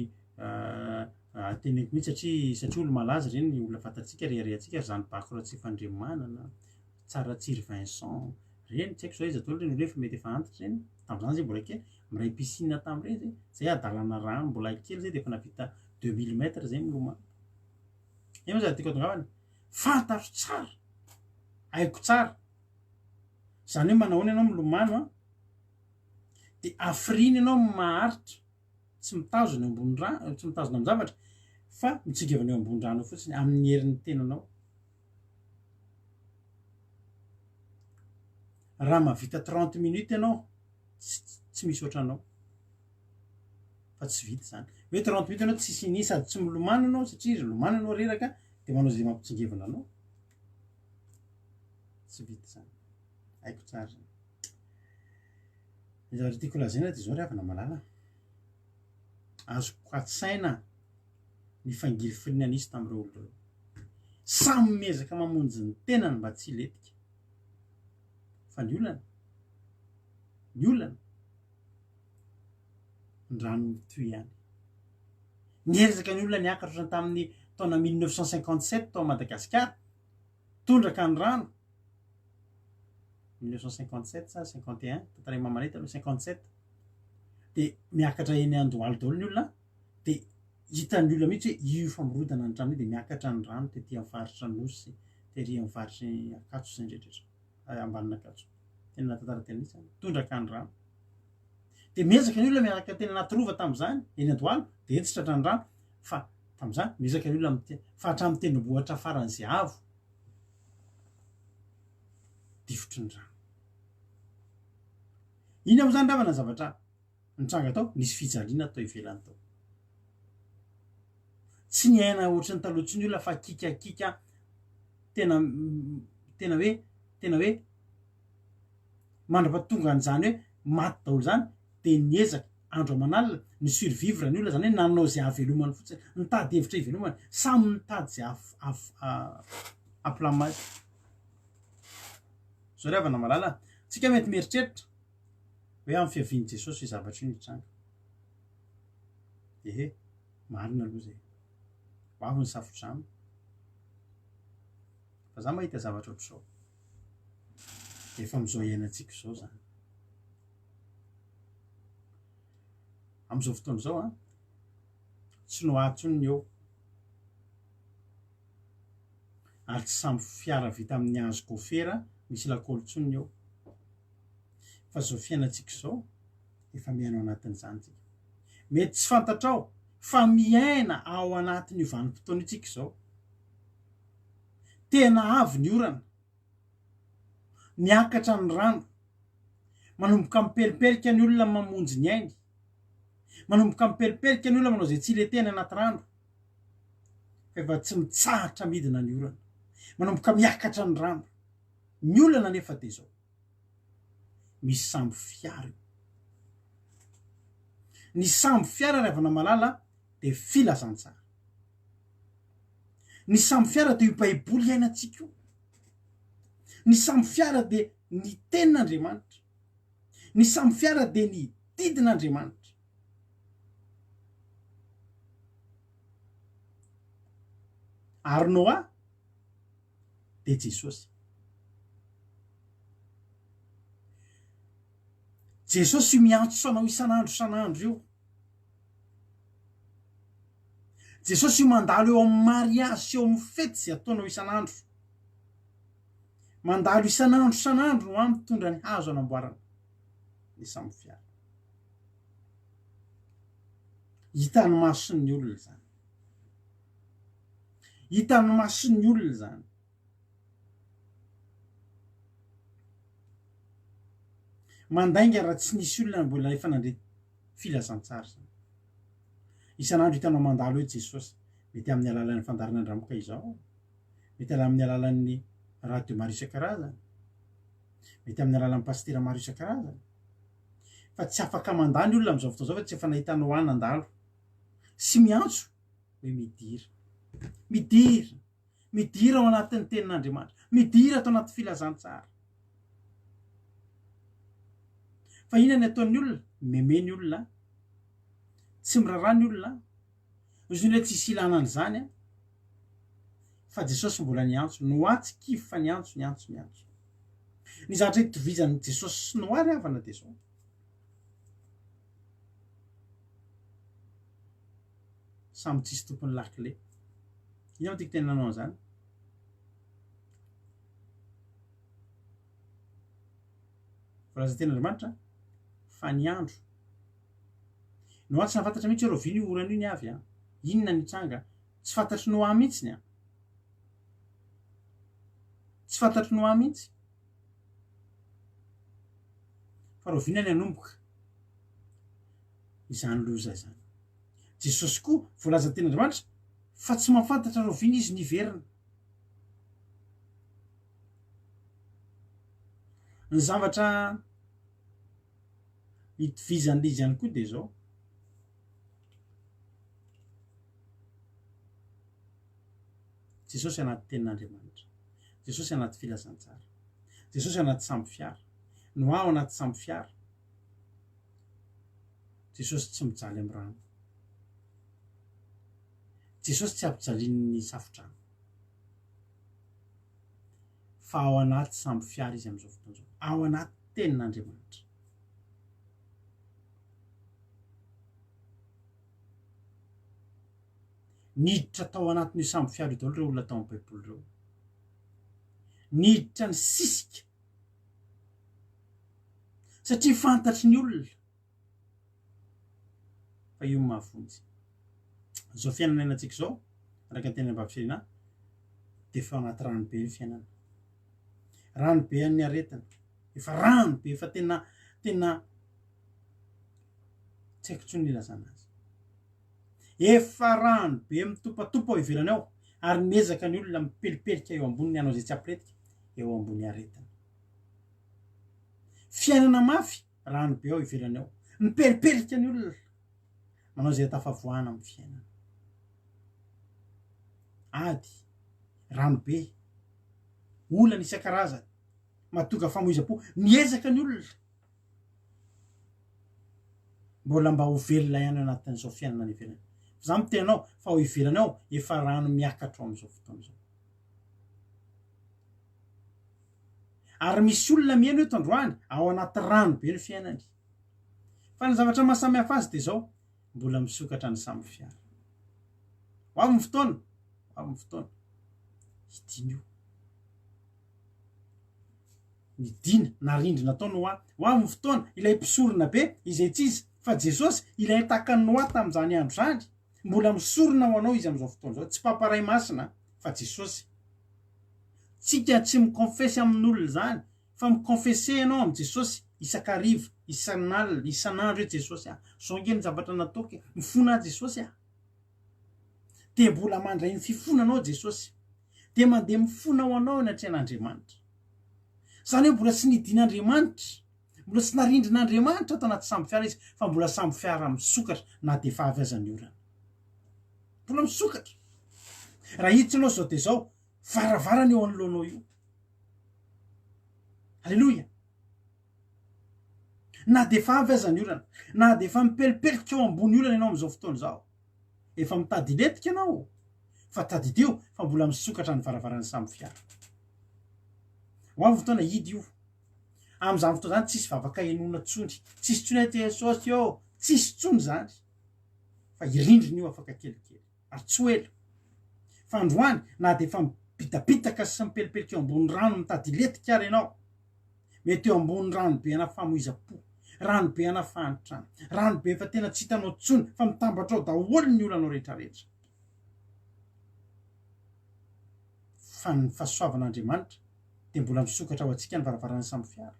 teneniko mihitsy satria olo malaza reny olona fantatsika reharehantsika ry zany Bakiratsifandriamanana tsara tsiry Vincent reny tsy haiko zao izy atao reny rehefa mety efa antitra reny tamin'izany zay mbola kely miray piscine tamin'ireny zay adalana rano mbola kely zay dia efa navita 2000 mètres zay milomano io zany tiako atongavany fantaro tsara haiko tsara zany hoe manahoana ianao milomano a dia afriny ianao maharitra tsy mitazona ambony rano tsy mitazona amin'ny zavatra fa mitsikivana eo ambony rano fotsiny amin'ny herin'ny tenanao raha mahavita 30 minutes ianao tsy misy ohatranao fa tsy vita zany hoe 30 minutes ianao tsy siny sady tsy milomano ianao satria izy lomano ianao reraka dia manao zay mampitsingevana anao tsy vita zany haiko tsara zany ny zavatra tiako lazaina dia zao rehavana malala azoko atsaina ny fangiry firina nisy tamin'ireo olo reo samy miezaka mamonjy ny tenany mba tsy hiletika fa ny olana ny rano mitoy ihany nierzaka ny olona niakatra ohatrany tamin'ny taona 1957 tao Madagasikara tondraka ny rano 1957 sa 51 tataray mamanety aloha 57 dia miakatra eny Andohalo daholo ny olona dia hitan'ny olona mihitsy hoe io famorodana ny rano dia miakatra ny rano tetỳ amin'ny faritra Nosy tery amin'ny faritry Akatso zay indrindra ambanina Akatso tena natantara tena nisy tondraka ny rano dia miezaka ny olona miaraka tena anaty rova tamin'izany eny Andohalo dia etsy tratra ny rano fa tamin'izany miezaka ny olona fa hatramin'ny tendrombohitra faran'izay avo difotry ny rano iny amin'izany ravana zavatra nitranga tao nisy fijaliana tao ivelany tao tsy ny aina ohatry ny taloha ny olona fa kikakika tena hoe mandra-pahatonga an'izany hoe maty daholo zany dia niezaka andro aman'alina ny survivre ny olona zany hoe nanao zay avelomany fotsiny nitady hevitra ivelomany samy nitady zay ampilamaty zao rehavana malala tsika mety mieritreritra hoe amin'ny fiavian'i Jesosy io zavatra io nitranga ehe marina aloha zay ho avy ny safotrano fa za mahita zavatra ohatr'izao efa amin'izao iainantsika izao zany amin'izao fotoana izao a tsy nohatsony eo ary tsy samy fiara vita amin'ny hazo gôfera misy lakôlontsony eo fa zao fiainantsika izao efa miaina ao anatin'izany tsika mety tsy fantatrao fa miaina ao anatin'io vanim-potoana itsika izao tena avy ny orana miakatra ny rano manomboka miperiperika ny olona mamonjy ny ainy manomboka miperiperika ny olona manao zay tsy letena anaty rano fa efa tsy mitsahatra midina ny orana manomboka miakatra ny rano ny olana nefa dia zao misy samby fiara ny samby fiara rehavana malala dia filazantsara ny samby fiara dia io baiboly iainantsika io ny samby fiara dia ny tenin'Andriamanitra ny samby fiara dia ny didin'Andriamanitra ary Noa dia Jesosy. Jesosy io miantso anao isan'andro io. Jesosy io mandalo eo amin'ny mariazy sy eo amin'ny fety zay ataonao isan'andro. Mandalo isan'andro no mitondra ny hazo anamboarana ny samby fiara. Hitan'ny mason'ny olona zany. Hitan'ny mason'ny olona zany. Mandainga raha tsy nisy olona mbola efa nandre filazantsara zany. Isan'andro hitanao mandalo eo Jesosy, mety amin'ny alalan'ny fandaharana andramoka izao, mety amin'ny alalan'ny radio maro isan-karazany, mety amin'ny alalan'ny pastera maro isan-karazany. Fa tsy afaka mandany olona amin'izao fotoana izao fa tsy efa nahita Noa nandalo sy miantso hoe midira. Midira. Midira ao anatin'ny tenin'Andriamanitra. Midira atao anaty filazantsara. Fa inona ny ataon'ny olona? Memeny olona. Tsy miraharaha ny olona. Izy ny hoe tsisy ilana an'izany. Fa Jesosy mbola niantso. Noa tsy kivy fa niantso. Ny zavatra hitovizan'ny Jesosy sy Noa ry havana dia zao. Samy tsisy tompony lakile. Ina no tiako tenenanao an'izany? Voalaza ten'Andriamanitra fa ny andro. Noa tsy nafantatra mihitsy hoe roviny io orana io ny avy. Inona ny tranga? Tsy fantatry Noa mihitsy ny. Tsy fantatry Noa mihitsy. Fa rovina ny anomboka. Izany loza izany. Jesosy koa voalaza ten'Andriamanitra fa tsy mahafantatra rovina izy niverina. Ny zavatra hitovizan'ilay izy ihany koa dia zao. Jesosy anaty tenin'Andriamanitra. Jesosy anaty filazantsara. Jesosy anaty samby fiara. Noa ao anaty samby fiara. Jesosy tsy mijaly amin'ny rano. Jesosy tsy ampijalian'ny safotrano. Fa ao anaty samby fiara izy amin'izao fotoana izao. Ao anaty tenin'Andriamanitra. Niditra tao anatin'io samby fiara io daholo ireo olona tao amin'ny baiboly ireo. Niditra ny sisika. Satria fantatry ny olona. Fa io mahafonjy. Zao fiainana antsika izao, araka ny teny am-bavy dia efa anaty ranobe ny fiainana. Ranobe an'ny aretina. Efa ranobe, efa tena tsy haiko intsony ny ilazana azy. Efa ranobe mitopatopa ao ivelany ao ary miezaka ny olona mipelipelika eo amboniny anao izay tsy ampiretika eo ambony aretina. Fiainana mafy ranobe ao ivelany ao. Mipelipelika ny olona manao izay tafavoahana amin'ny fiainana. Ady, ranobe, olana isan-karazany, mahatonga famoizam-po, miezaka ny olona. Mbola mba ho velona ihany anatin'izao fiainana ny ivelany. Za miteny anao fa ho ivelany ao efa rano miakatra ao amin'izao fotoana izao. Ary misy olona mihaino eto androany ao anaty ranobe ny fiainany. Fa ny zavatra mahasamihafa azy dia zao, mbola misokatra ny samby fiara. Ho avy ny fotoana. Amin'ny fotoana hidina io. Nidina narindrina tao Noa. Ho amin'ny fotoana ilay mpisorona be izay tsy izy fa Jesosy ilay tahaka ny Noa tamin'izany andro zany. Mbola misorona ho anao izy amin'izao fotoana izao. Tsy pamparay masina fa Jesosy. Tsika tsy mikonfesy amin'olona zany fa mikonfese ianao amin'ny Jesosy isan-kariva, isan'alina, isan'andro hoe Jesosy zao nge ny zavatra nataoko, mifona Jesosy dia mbola mandray ny fifonanao Jesosy. Dia mandeha mifona ho anao eny an-tren'Andriamanitra. Zany hoe mbola tsy nidin'Andriamanitra, mbola tsy narindrin'Andriamanitra atao anaty samby fiara izy, fa mbola samby fiara misokatra na dia efa avy aza ny orana. Mbola misokatra. Raha hiditranao zao dia zao, varavarana eo anoloanao io. Halleloja. Na dia efa avy aza ny orana, na dia efa mipelipelika eo ambony olana ianao amin'izao fotoana izao. Efa mitady letika ianao. fa tadidio fa mbola misokatra ny varavarany samy fiara ho avy fotoana idy io am'izany fotoana zany tsisy vavaka enona tsony tsisy tsony aty Jesosy eo tsisy tsony zany fa irindriny io afaka kelikely ary tsy ela fa androany na de fa mipitapitaka sy mipelipelika eo ambony rano mitady letika ary ianao mety eo ambony rano be ana famoiza-po rano be ana fahantrano rano be fa tena tsy hitanao tsony fa mitambatra ao daholo ny olanao rehetrarehetra fa ny fahasoavan'Andriamanitra de mbola misokatra ao antsika ny varavarany samy fiara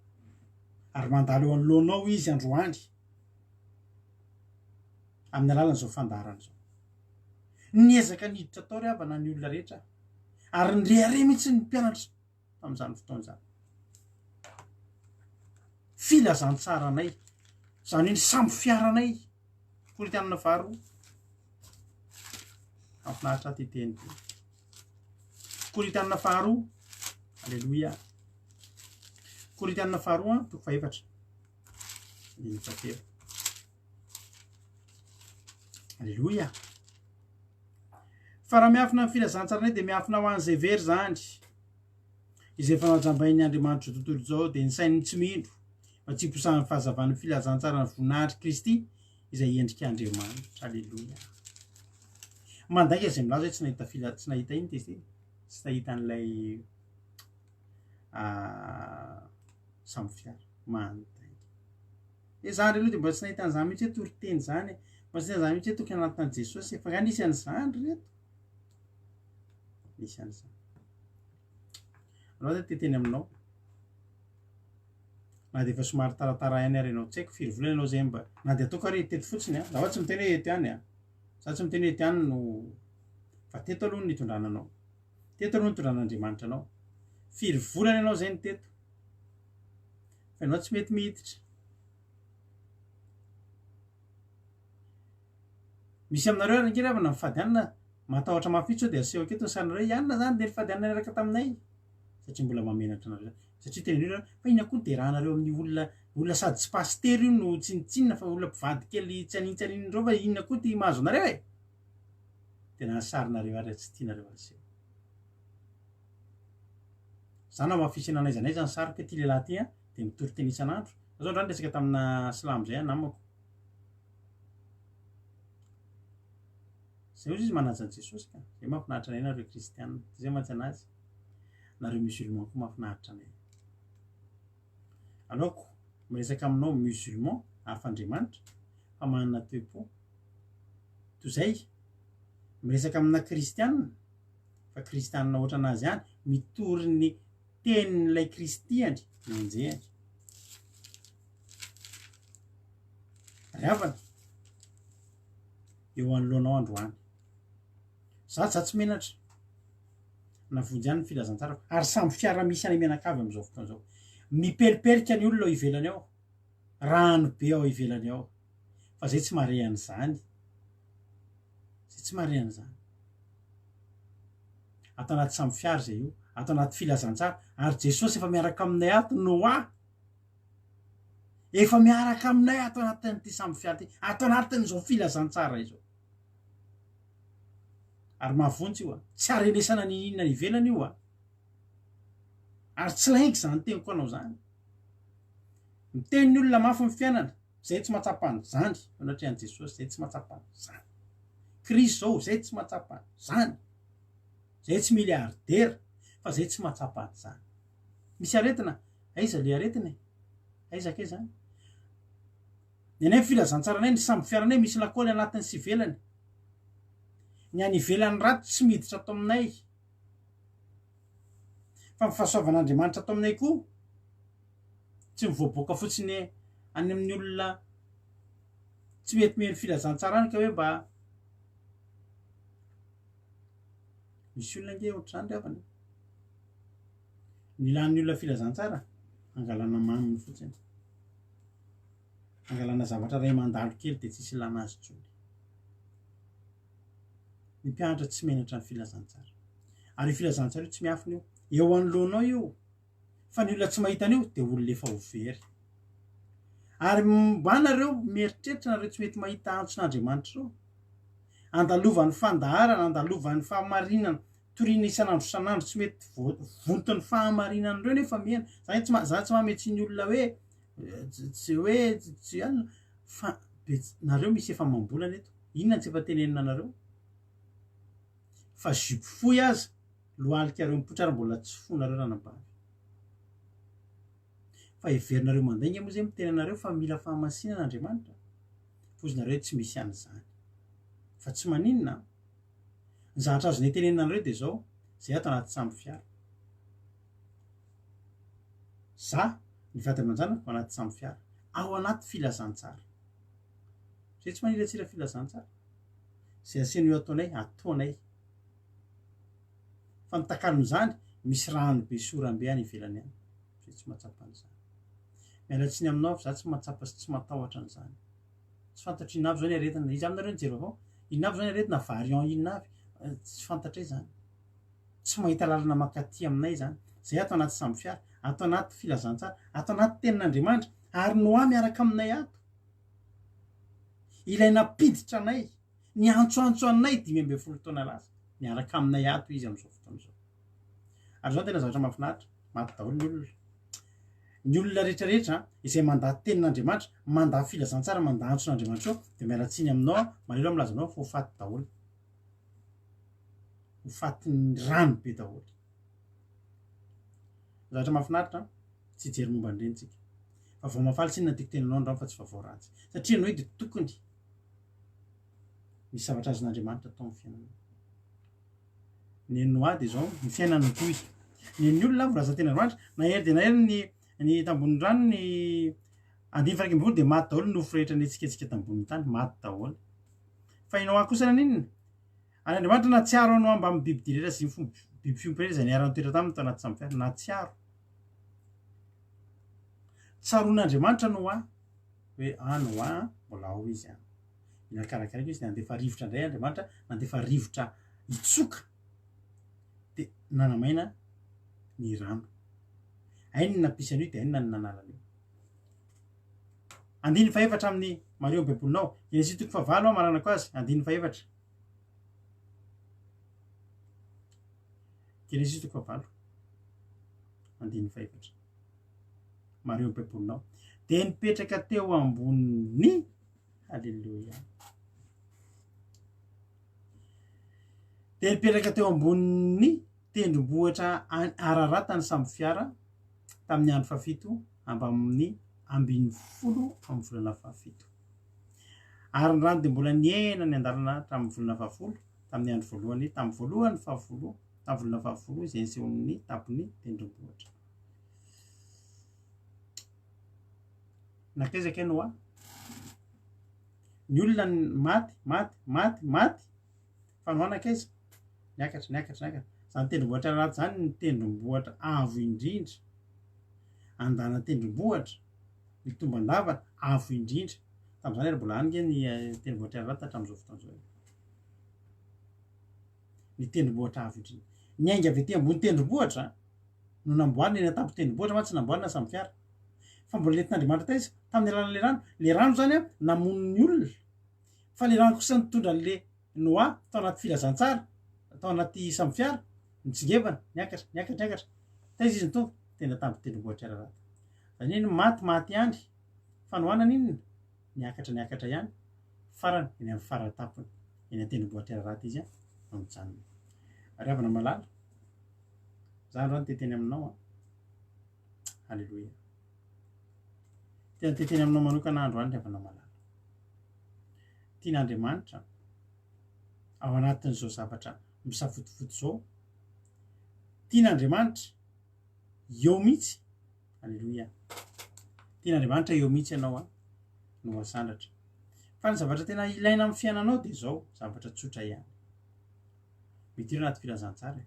ary mandalo eo anoloanao izy androany amin'ny alalan'izao fandaharana zao niezaka niditra tao ry havana ny olona rehetra ary nirehare mihitsy ny mpianatra tamin'izany fotoana zany filazantsaranay zany ny samy fiaranay Korintianina faharoa mahafinaritra teteny ty Korintianina faharoa alleluia Korintianina faharoa toko faefatra ny fatelo alleluia fa raha miafina amin'ny filazantsaranay de miafina ho an'izay very zany izay fanajambain'ny Andriamanitra zao tontolo zao de ny sainy tsy mindro fa tsy posahany fahazavan'ny filazantsarany voninahitry Kristy izay endrika Andriamanitra alleluia mandaika izay milaza hoe tsy nahita iny ty tsy nahita an'ilay samy fiara mandaika zany reloha de mbola tsy nahita an'izany mihitsy hoe toriteny zany mbola tsy nahita an'izany mihitsy hoe tokony anatin'ny Jesosy fa nisy an'izany reto nisy an'izany aloha teteny aminao na de efa somary taratara ihany ary ianao tsy haiko firy volana ianao zay mba na de ataoko ary teto fotsiny a raha tsy miteny hoe eto ihany a za tsy miteny hoe eto ihany no fa teto aloha ny itondrananao teto aloha nitondran'Andriamanitra anao firy volana ianao zay ny teto fa ianao tsy mety mihiditra misy aminareo ary ngery avana mifady anina matahotra mafitsy de aseho aketo ny sarinareo ianona zany de nifady anina niaraka taminay satria mbola mamenatra anareo satria tenen'olona fa ina koa de rahanareo amin'ny olona sady tsy paster io no tsinitsinina fa olona mpivady kely tsy anintsaninin'ireo fa inona koa ty mahazo anareo e tena sarinareo ary tsy tianareo aseho zana mafisy ananaiza anay zany sariko ty lehilahy ty a de mitory teny isan'andro zao ndrany resaka tamina silamo zay namako zay ozy izy manaja an' Jesosy ka zay mahafinaritra anay nareo kristianina zay mantsy anazy nareo musulman koa mahafinaritra anay aleoko miresaka aminao musulman afandriamanitra fa manana toe-po toy zay miresaka amina kristianina fa kristianina ohatra anazy ihany mitory ny tenin'ilay kristiany menjehany ry havana eo anoloanao androany za tsy menatra navonjy ihany ny filazantsara ary samy fiara misy any menakavy am'izao fotoana zao mipelipelika ny olona ao ivelany ao rano be ao ivelany ao fa zay tsy mare an'izany zay tsy mare an'izany ato anaty samy fiara zay io ato anaty filazantsara ary Jesosy efa miaraka aminay ato Noa efa miaraka aminay ato anatin'ity samy fiara ty ato anatin'izao filazantsara izao ary mahavontsy io a tsy arenesana ny inona ivelany io a ary tsy laingy zany teniko anao zany miteny ny olona mafy ny fiainana zay tsy mahatsapany zany anatrehan' Jesosy zay tsy mahatsapany zany Kristy zao zay tsy mahatsapany zany zay tsy miliardera fa zay tsy mahatsapany zany misy aretina aiza le aretina aiza ke zany ny anay filazantsaranay ny samy fiaranay misy lakôly anatiny sy ivelany ny any ivelany raty tsy miditra ato aminay fa mifahasoavan'Andriamanitra ato aminay koa tsy mivoaboaka fotsiny any amin'ny olona tsy mety meny filazantsarany ka hoe mba misy olona nge ohatr'izany ry havana ny ilan'ny olona filazantsara angalana maminy fotsiny angalana zavatra ray mandalo kely de tsisy ilana azy tsony ny mpianatra tsy menatra ny filazantsara ary filazantsara io tsy miafina io eo anoloanao io fa ny olona tsy mahita an'io de olona efa ho very ary mba nareo mieritreritra nareo tsy mety mahita antson'Andriamanitra zao andalovan'ny fandaharana andalovan'ny fahamarinana toriana isan'andro san'andro tsy mety vonton'ny fahamarinana reo nefa miaina za tsy mametsy ny olona hoe tsy alina fa nareo misy efa mambolana eto inona tsy efa tenenina nareo fa zipo foy aza loalikareo mipotrara mbola tsy fonareo ranambavy fa iverinareo mandainga moa zay mitenanareo fa mila fahamasinana Andriamanitra fozinareo tsy misy an'izany fa tsy maninona ny zavatra azo netenenanareo dia zao zay ato anaty samby fiara za ny vady aman-janako anaty samby fiara ao anaty filazantsara zay tsy maniratsira filazantsara zay aseno eo ataonay ataonay fa nitakalon'izany misy rano be sorambe any ivelany any zay tsy matsapan'izany mialatsiny aminao za tsy matsapa sy tsy matahotra an'izany tsy fantatry inavy zao ny aretina izy aminareo ny jery avao inavy zao ny aretina variant inavy tsy fantatray zany tsy mahita lalana makaty aminay zany zay ato anaty samby fiara ato anaty filazantsara ato anaty tenin'Andriamanitra ary noa miaraka aminay ato ilay napiditra anay ny antsoantso anay 5 taona lasa miaraka aminay ato izy amin'izao fotoana izao ary zao tena zavatra mahafinaritra maty daholo ny olona rehetrarehetra izay mandaa tenin'Andriamanitra mandaa filazantsara mandaa antson'Andriamanitra ao dia mialatsiny aminao marelo milazanao fa ho faty daholo ho fatin'ny rano be daholo zavatra mahafinaritra tsy jery momba an'irentsika fa vao mafaly tsy inona tiako tenanao ndrano fa tsy vavao ratsy satria anao dia tokony misy zavatra azon'Andriamanitra atao amin'ny fiainana ny noa dia zao ny fiainany toy ny olona volaza tenin'Andriamanitra na hery dia na hery ny tambony rano ny andimy faraika ambiny dia maty daholo nofo rehetra ny etsiketsika tambony tany maty daholo fa inao akosana n'inona any Andriamanitra na tsiaro anao amba amin'ny biby direra sy ny biby fiompy rehetra izay niarany toetra taminy tao anaty samby fiara na tsiaro tsaron'Andriamanitra noa hoe noa mbola ao izy mila karakaraika izy dia nandefa rivotra indray Andriamanitra nandefa rivotra itsoka dia nanamaina ny rano ainy nampisany io dia ainy ny nanalany io andiny faefatra amin'ny Mario ny baibolinao Genesis 3:9 maranako azy andiny faefatra Genesis 3:9 andiny faefatra Mario ny baibolinao dia nipetraka teo ambony halleluja dia nipetraka teo ambony tendrombohitra araratany samby fiara tamin'ny andro fahafito amin'ny 12 amin'ny volana fahafito ary ny rano dia mbola niaina ny andalana tamin'ny volana fahafolo tamin'ny andro voalohany tamin'ny voalohany fahafolo tamin'ny volana fahafolo izay nisehon'ny tapon'ny tendrombohitra nakezaka noa ny olona maty fa noa nakeza niakatra zany tendrombohitra araty zany ny tendrombohitra avo indrindra andana tendrombohitra ny tomban-davana avo indrindra tamin'izany ary mbola ange ny tendrombohitra araty hatramin'izao fotoan'izao ny tendrombohitra avo indrindra ny ainga avy ety ambony tendrombohitra no namboarina eny an-tampo tendrombohitra ma tsy namboarina samby fiara fa mbola nentin'Andriamanitra taiza tamin'ny alalan'le rano zany namono ny olona fa le rano kosa nitondra an'le noa tao anaty filazantsara tao anaty samby fiara nitsingevana niakatra taiza izy nitonga tena tamin'ny tendrombohitra araty zany eny maty ihany fa noana n'inona niakatra ihany farany eny amin'ny faratapony eny an-tendrombohitra araty izy mijanona ary avana malala zany rano teteny aminao halleluja tena teteny aminao manokana andro any avana malala tian'Andriamanitra ao anatin'izao zavatra misafotofoto zao tian'Andriamanitra eo mihitsy halleluja tian'Andriamanitra eo mihitsy ianao no asandatra fa ny zavatra tena ilaina amin'ny fiainanao dia zao zavatra tsotra ihany mety ireo anaty filazantsara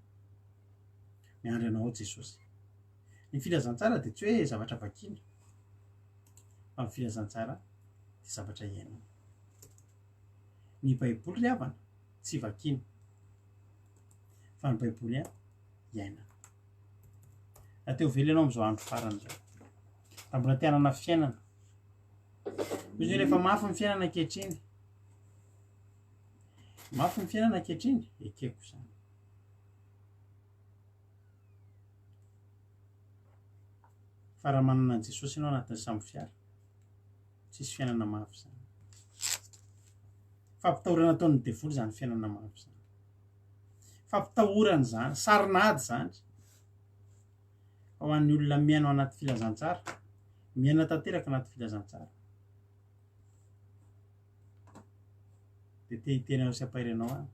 miandry anao Jesosy ny filazantsara dia tsy hoe zavatra vakina fa ny filazantsara dia zavatra iainana ny baiboly ry havana tsy vakina fa ny baiboly iainana ateo velo ianao amin'izao andro farany zao raha mbola tianana fiainana izy rehefa mafy ny fiainana ankehitriny mafy ny fiainana ankehitriny ekeko zany. Fa raha manana an' Jesosy ianao anatin'ny samby fiara, tsisy fiainana mafy zany. Fampitahorana ataon'ny devoly zany fiainana mafy zany. Fampitahorana zany, sarinady zany. Ho an'ny olona miaina ao anaty filazantsara, miaina tanteraka anaty filazantsara. Dia te hiteny sy ampahirianao any,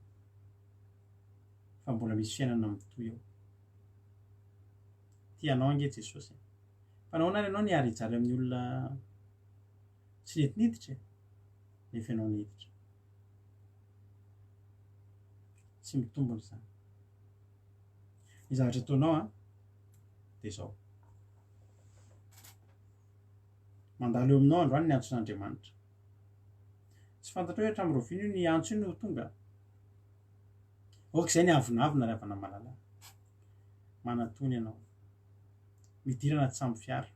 fa mbola misy fiainana mitoy eo. Tianao ange Jesosy. Fa nahoana ary ianao niary hijaly amin'ny olona tsy netiniditra nefa ianao niditra. Tsy mitombona zany. Ny zavatra ataonao dia izao. Mandalo eo aminao androany ny antson'Andriamanitra. Tsy fantatra hoe hatramin'ny roviana io ny antso io no tonga. Ohatr'izay ny avinavina ravana malala. Manatony ianao. Midirana tsy samby fiara.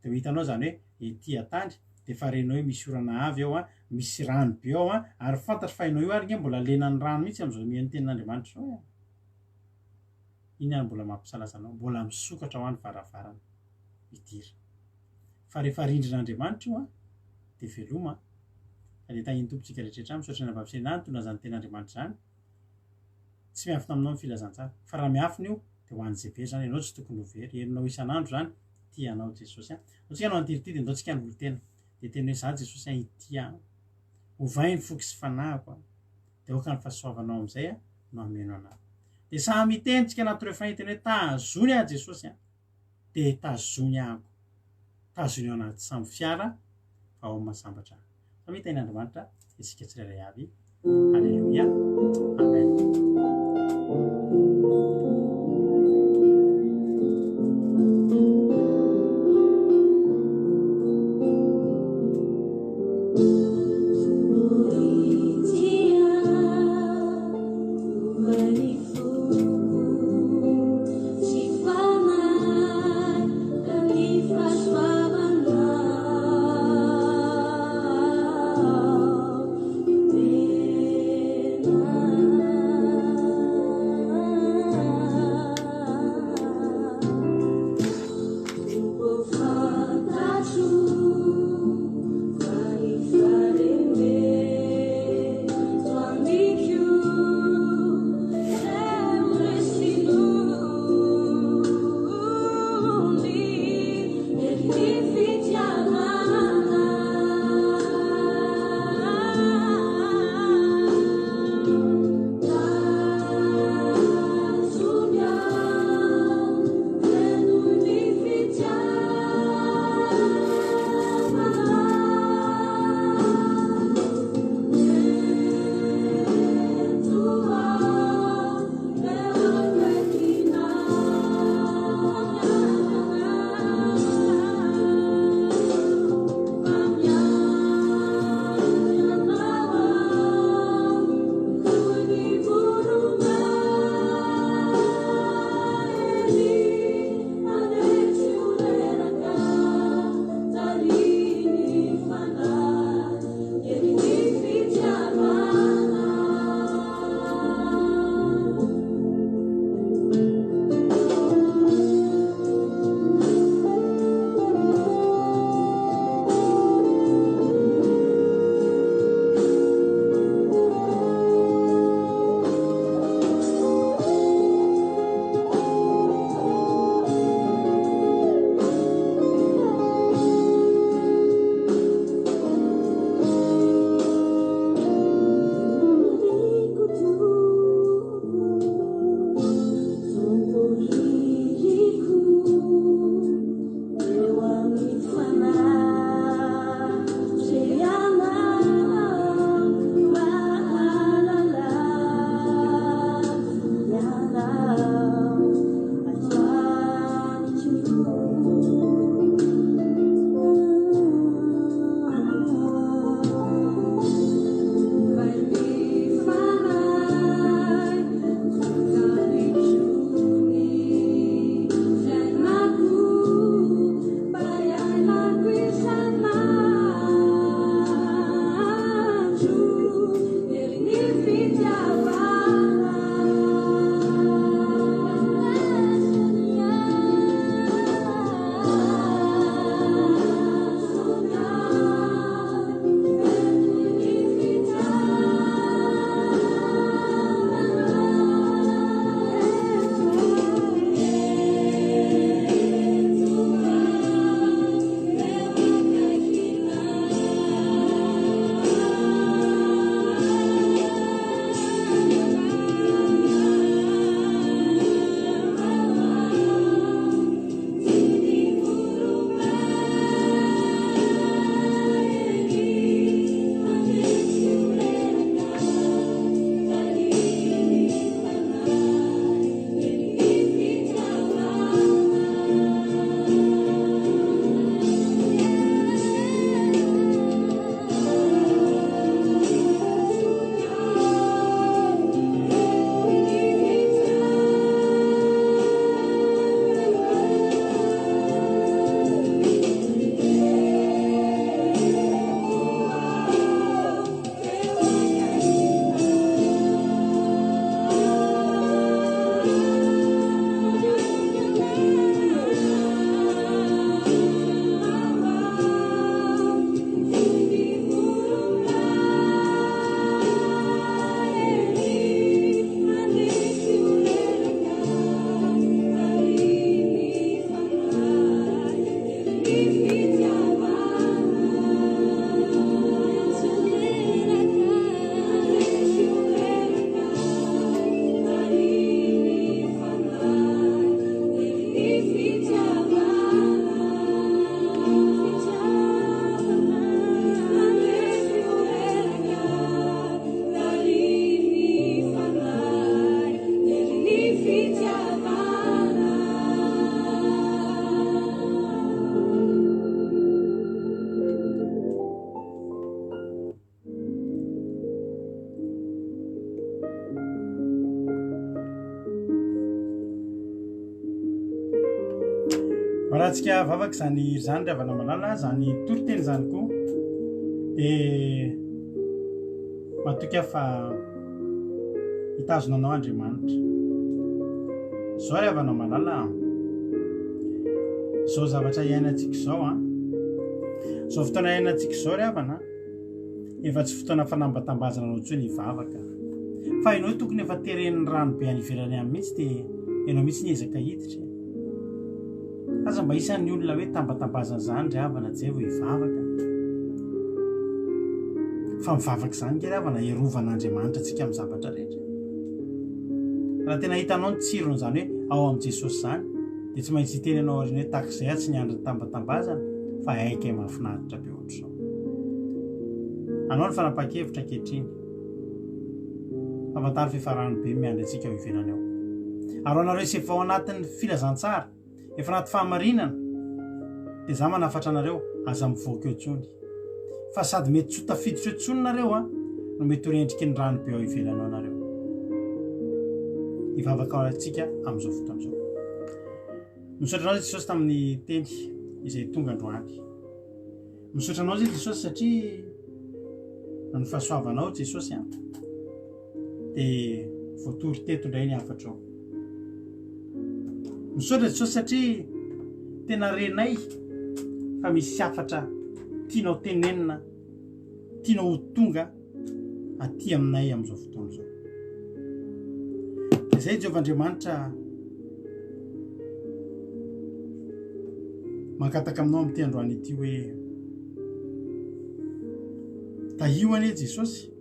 Dia hitanao zany hoe ety atany dia farenao hoe misy orana avy ao misy rano be ao ary fantatra fa ianao io ary nge mbola lenan'ny rano mihitsy amin'izao mihaino tenin'Andriamanitra zao. Iny ary mbola mampisalasana anao, mbola misokatra ho an'ny varavarana midira. Fa rehefa rindrin'Andriamanitra io dia veloma. Fa dia tahiny tompontsika rehetrarehetra misaotra ny ampampisaina antony zany tenin'Andriamanitra zany. Tsy miafina aminao ny filazantsara. Fa raha miafina io dia ho an'izay be zany ianao tsy tokony ho very. Herinao isan'andro zany tianao Jesosy. Ohatsika ianao antiritily ndao tsika ny olotena. Dia teny hoe za Jesosy hitia. Hovainy foky sy fanahiko. Dia oka ny fahasoavanao amin'izay no hameno anahy. Dia samy mitentsika anaty ireo fahitany hoe tazony aho Jesosy dia tazony ahako. Tazony ao anaty samby fiara fa ao mahasambatra. Fa miteny Andriamanitra isika tsirairay avy. Halleluia. Amen. Rahantsika vavaka zany zany ravana malala zany toriteny zany koa dia matoky aho fa hitazonanao Andriamanitra. Zao ravana malala zao zavatra iainantsika zao zao fotoana iainantsika zao ravana efa tsy fotoana fanambatambazana anao tsony hivavaka fa ianao tokony efa teren'ny rano be any ivelany any mihitsy dia ianao mihitsy niezaka hiditra. Aza mba isan'ny olona hoe tambatambazana zany ry havana tsy hay vao hivavaka fa mivavaka zany ke ry havana erovan'Andriamanitra antsika amin'ny zavatra rehetra. Raha tena hitanao ny tsiron'izany hoe ao amin'i Jesosy zany dia tsy maintsy hiteny ianao ariny hoe takizay aho tsy niandry ny tambatambazana fa haika mahafinaritra be ohatr'izao. Anao ny fanapa-kevitra ankehitriny fafantary fifarano be miandry antsika ao ivelany ao. Ary anareo isy efa ao anatin'ny filazantsara efa anaty fahamarinana dia za manafatra anareo aza mivoaka eo tsony fa sady mety tsy ho tafiditra eo tsony nareo no mety ho rendriky ny rano be ao ivelanao nareo. Hivavaka ao antsika amin'izao fotoana izao. Misaotra anao Jesosy tamin'ny teny izay tonga androany. Misaotra anao zay Jesosy satria ny fahasoavanao Jesosy dia voatory teto indray ny afatrao. Misaotra Jesosy satria tena renay fa misy afatra tianao tenenina, tianao ho tonga aty aminay amin'izao fotoana izao. Izay Jehovah Andriamanitra mankataka aminao amin'ity androany ity hoe tahioany Jesosy.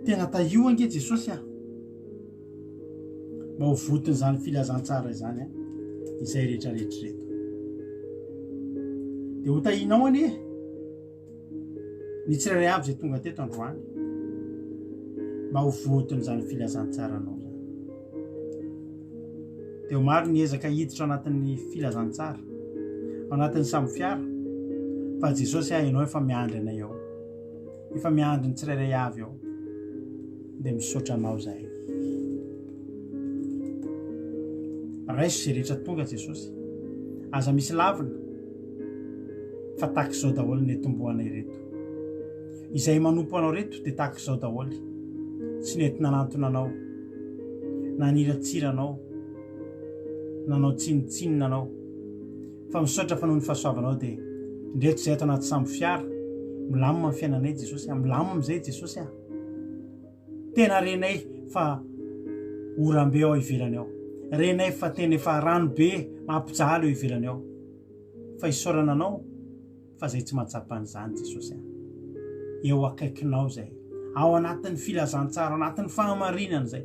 Tena tahioange Jesosy mba ho votony zany filazantsara izany izay rehetrarehetra reto. Dia ho tahinao anie ny tsirairay avy izay tonga teto androany mba ho votony zany filazantsara anao zany. Dia ho maro ny ezaka hiditra ao anatin'ny filazantsara ao anatin'ny samy fiara fa Jesosy ianao efa miandry anay ao, efa miandry ny tsirairay avy ao. Dia misaotra anao zahay. Raiso izay rehetra tonga Jesosy, aza misy lavina fa tahaka izao daholo ny tomboanay reto. Izay manompo anao reto dia tahaka izao daholo, tsy nety nanantona anao, naniratsira anao, nanao tsinitsinina anao, fa misaotra fa noho ny fahasoavanao dia ndreto izay ato anaty samy fiara milamina amin'ny fiainanay Jesosy, milamina amin'izay Jesosy tena renay fa oram-be ao ivelany ao, renay fa tena efa rano be mampijaly eo ivelany ao, fa isaorana anao fa zay tsy matsapan'izany Jesosy eo akaikinao zay ao anatin'ny filazantsara, ao anatin'ny fahamarinana zay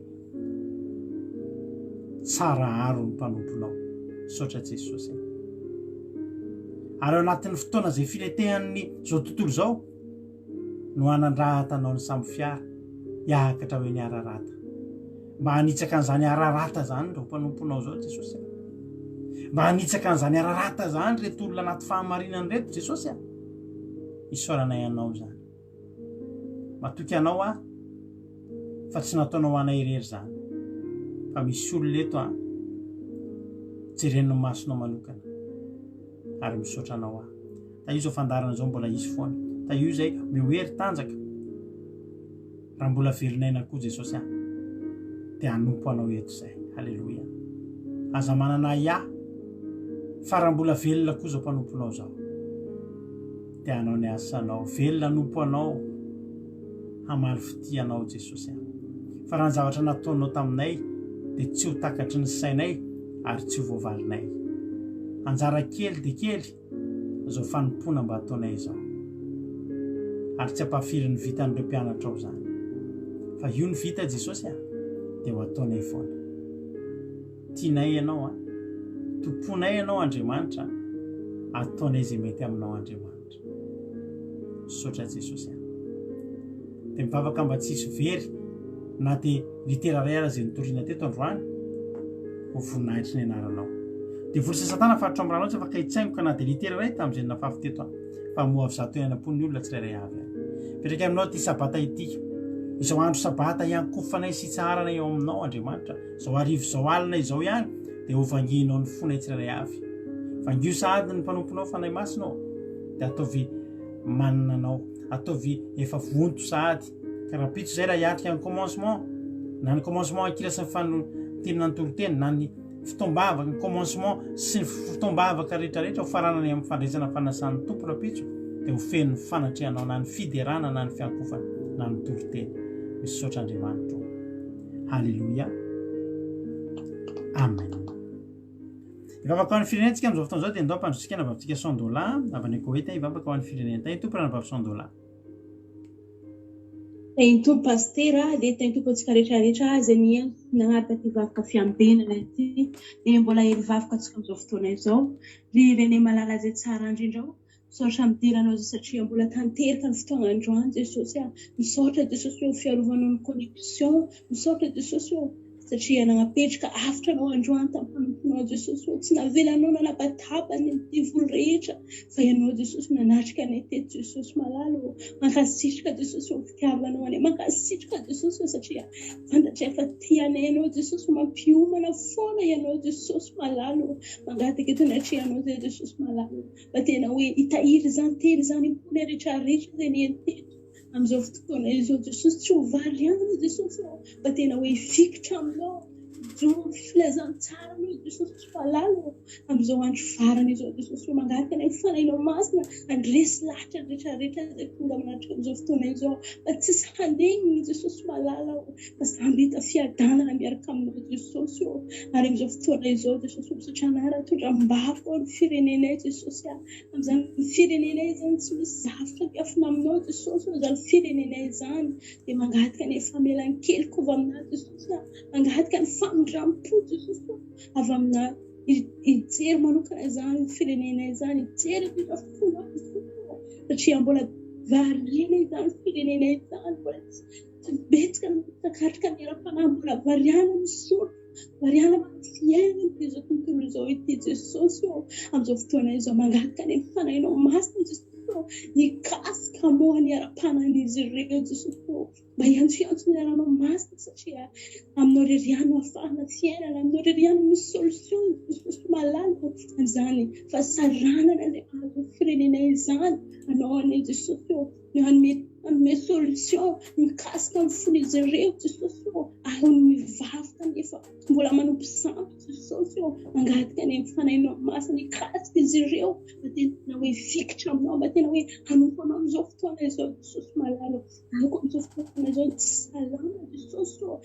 tsara aro ny mpanomponao. Misaotra Jesosy ary ao anatin'ny fotoana zay filetehan'ny zao tontolo zao no hanandrahatanao ny samy fiara hiakatra hoe ny ararata, mba hanitsaka an'izany ararata zany reo mpanomponao zao Jesosy, mba hanitsaka an'izany ararata zany reto olona anaty fahamarinana reto Jesosy isaoranay anao zany. Matoky anao fa tsy nataonao anay irery zany fa misy olona eto jeren'ny masonao manokana ary misaotra anao ta io zao fandarana zao mbola izy foana, ta io zay miohery tanjaka raha mbola velonayna koa Jesosy dia hanompo anao eto zay. Halleloia. Aza manana fa raha mbola velona koa zao mpanomponao zao dia hanao ny asanao, velona nompo anao, hamaly fity anao Jesosy fa raha ny zavatra nataonao taminay dia tsy ho takatry ny sainay ary tsy ho voavalinay. Anjara kely dia kely zao fanompona mba ataonay izao ary tsy hampafiry ny vitan'ireo mpianatra ao zany fa io ny vita Jesosy dia ho ataonay foana. Tianay ianao tomponay ianao Andriamanitra, ataonay izay mety aminao Andriamanitra. Misaotra Jesosy dia mivavaka mba tsisy very na dia litera ray ara izay nitoriana teto androany ho voninahitry ny anaranao. Dia vory Satana faritra amranao tsy afaka hitsaingoka na dia litera ray tamin'izay nafafy teto fa moavy zato enam-pon'ny olona tsirairay avy petraka aminao ty sabata ity, izao andro sabata hiankofanay sy tsaharanay ao aminao Andriamanitra, izao arivo izao alina izao ihany dia ho vanginao ny fona tsirairay avy vangio sady ny mpanomponao fanay masinao dia ataovy manina anao ataovy efa vonto sady ka raha pitso zay raha hiatrika ny commencement na ny commencement akila sy ny fanotenina ny toroteny na ny fitombavaka ny commencement sy ny fitombavaka rehetrarehetra ho faranany amin'ny fandraisana fanasan'ny tompo raha pitso dia ho feno ny fanatrehanao na ny fiderana na ny fiankofana na ny toroteny misy saotr'Andriamanitra. Halleluia. Amen. Ivavaka ho an'ny firenentsika amin'izao fotoana izao dia ndao mpandrotsika navavintsika $100 avy any Koeta ivavaka ho an'ny firenena tany tompo raha navavi $100. Teny tompo pastera dia teny tompo antsika rehetrarehetra izay nagnaraka ty vavaka fiambenana ity dia mbola hely vavaka antsika amin'izao fotoana izao rirene malala izay tsara indrindrao misaotra midiranao zay satria mbola tanteraka ny fotoagnandroany Jesosy misaotra Jesosy eo fiarovanao ny connexion misaotra Jesosy eo satria nagnapetraka afitra anao androany tamin'ny mpanomponao Jesosy eo tsy navelanao nanabatapany ty volo rehetra fa ianao Jesosy nanatrika anay teto Jesosy malalo mankasitraka Jesosy eo fitiavanao anay mankasitraka Jesosy eo satria fantatra efa tianay ianao Jesosy mampiomana foana ianao Jesosy malalo mangataka eto natrehanao zay Jesosy malalo fa tena hoe hitahiry zany teny zany impony rehetrarehetra zay ny teto amin'izao fotoana izao Jesosy tsy ho variana Jesosy eo fa tena hoe fikitra aminao jo filazany tsara anao Jesosy tsy malalo amin'izao andro farany izao Jesosy eo mangaraka anay fanainao masina andresy lahatra rehetrarehetra zay tonga manatrika amin'izao fotoana izao fa tsisy handegniny Jesosy malala fa samby hita fiadanana miaraka aminao Jesosy eo ary amin'izao fotoana izao Jesosy misatra anara tondram-bavaka ny firenenay Jesosy amin'izany firenenay zany tsy misy zavatra miafina aminao Jesosy eo zany firenenay zany dia mangataka anay famelan-keliko avy aminao Jesosy mangataka ny famindram-po Jesosy avy aminao hijery manokana zany firenenay zany hijery fona satria mbola variana izany firenenay zany mbola tsy betsaka takatrika miara-panahy mbola variana misotro variana fiaina izao tontolo izao ity Jesosy eo amin'izao fotoana izao mangataka any fanainao masina Jesosy eo nikasika moa ny ara-panan'izy ireo Jesosy eo mba hiantso niaranao masina satria aminao ririano afahana fiainana aminao ririano misy solution Jesosy malalo amin'izany fahasaranana ilay azo firenenay izany anao anay Jesosy eo anome solution mikasika ny fon'izy ireo Jesosy eo ahony mivavaka nefa mbola manompo sampy Jesosy eo mangataka any fanainao masina nikasika izy ireo mba tena hoe fikitra aminao mba tena hoe hanompo anao amin'izao fotoana izao Jesosy malalo ako amin'izao fotoana izao tsy salama Jesosy eo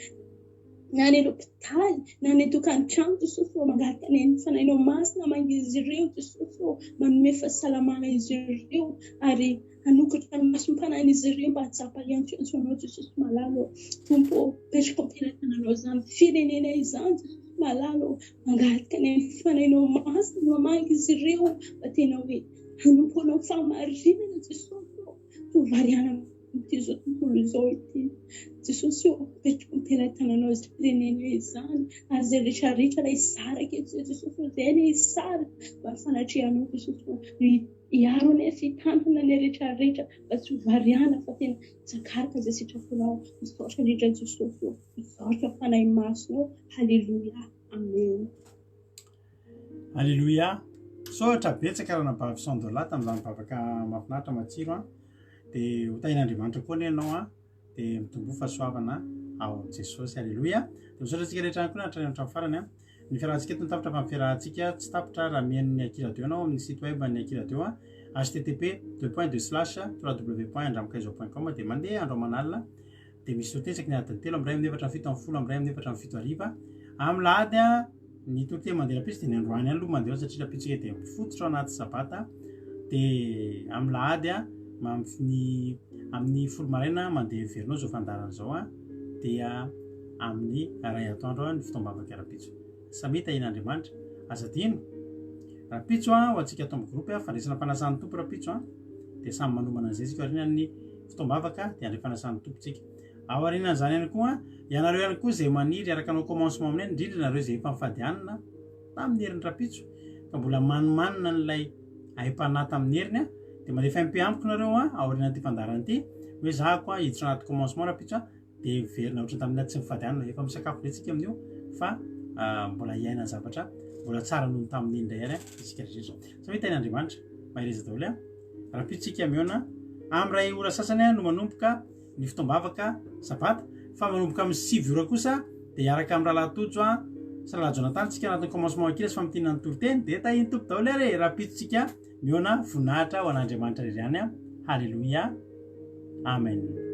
na ny l'hôpitaly na ny tokantrano Jesosy eo mangataka any fanainao masina mangizy ireo Jesosy eo manome fahasalamana izy ireo ary hanokatra ny masom-panan'izy ireo mba hatsapa iantso anao Jesosy malalo tompo petraka ampiaratananao zany firenenay izany Jesosy malalo mangataka any fanainao masina mamangy izy ireo mba tena hoe hanompo anao fahamarinana Jesosy eo tovariana izao tontolo izao ity Jesosy eo petraka ampiaratananao zay firenenay izany ary zay rehetrarehetra raha hisaraka eto zay Jesosy eo zay ny hisaraka mba fanatrehanao Jesosy eo iaro anay fitantana ny rehetrarehetra mba tsy ho variana fa tena sakaraka zay sitraponao misaotra indrindra Jesosy eo misaotra fanahy masonao. Halleluia. Amen. Halleluia. Saotra betsaka raha nabavy $100 tamin'izany bavaka mahafinaritra matsiro dia ho tahin'Andriamanitra koa ny ianao dia mitombo fahasoavana ao amin'i Jesosy. Halleluia. Dia misaotra antsika rehetra koa nahatrany hatramin'ny farany ny fiarahantsika eto nitapitra fa ny fiarahantsika tsy tapitra raha mihain'ny Akira2 anao amin'ny site web ny Akira2 http://www.andramokaizo.com dia mandeha andro aman'alina dia misy totesaky ny adiny 3 amin'ny 2:10 amin'ny 2:17 amin'ny lahady ny toroteny mandeha rapitsy dia ny androany ihany aloha mandeha satria rapitsika dia mifototra ao anaty sabata dia amin'ny lahady amin'ny folo maraina mandeha verino zao fandarana zao dia amin'ny ray atoandro ny fitombavaka rapitso samita in'Andriamanitra azadino rapitso ho antsika ato amin'ny groupe fandraisana fanasan'ny tompo rapitso dia samy manomana an'izay tsika aorianan'ny fitombavaka dia andre fanasan'ny tompontsika ao aorianan'izany ihany koa ianareo ihany koa zay maniry araka anao commencement aminay indrindra nareo zay efa mifadianina tamin'ny herin'ny rapitso ka mbola manimanina n'ilay aim-panahy tamin'ny heriny dia mandefa mpiampiko nareo aorianan'ity fandarana ity hoe zahako hiditra anaty commencement rapitso dia verina ohatry tamin'ny tsy mifadianina efa misakafo letsika amin'io fa mbola iaina zavatra mbola tsara noho tamin'ny indray ary isika rehetra zao sao tain'andriamanitra mahireza daholo raha pitsika miona am'ray ora sasany no manomboka ny fitombavaka sabata fa manomboka amin'ny 7 ora kosa dia iaraka amin'ny rahalatojo sy rahala jonatany tsika anatin'ny commencement akira sy famitianany toroteny dia tahiny tompo daholo ary raha pitsika miona voninahitra ho an'andriamanitra iray ihany halleloia amen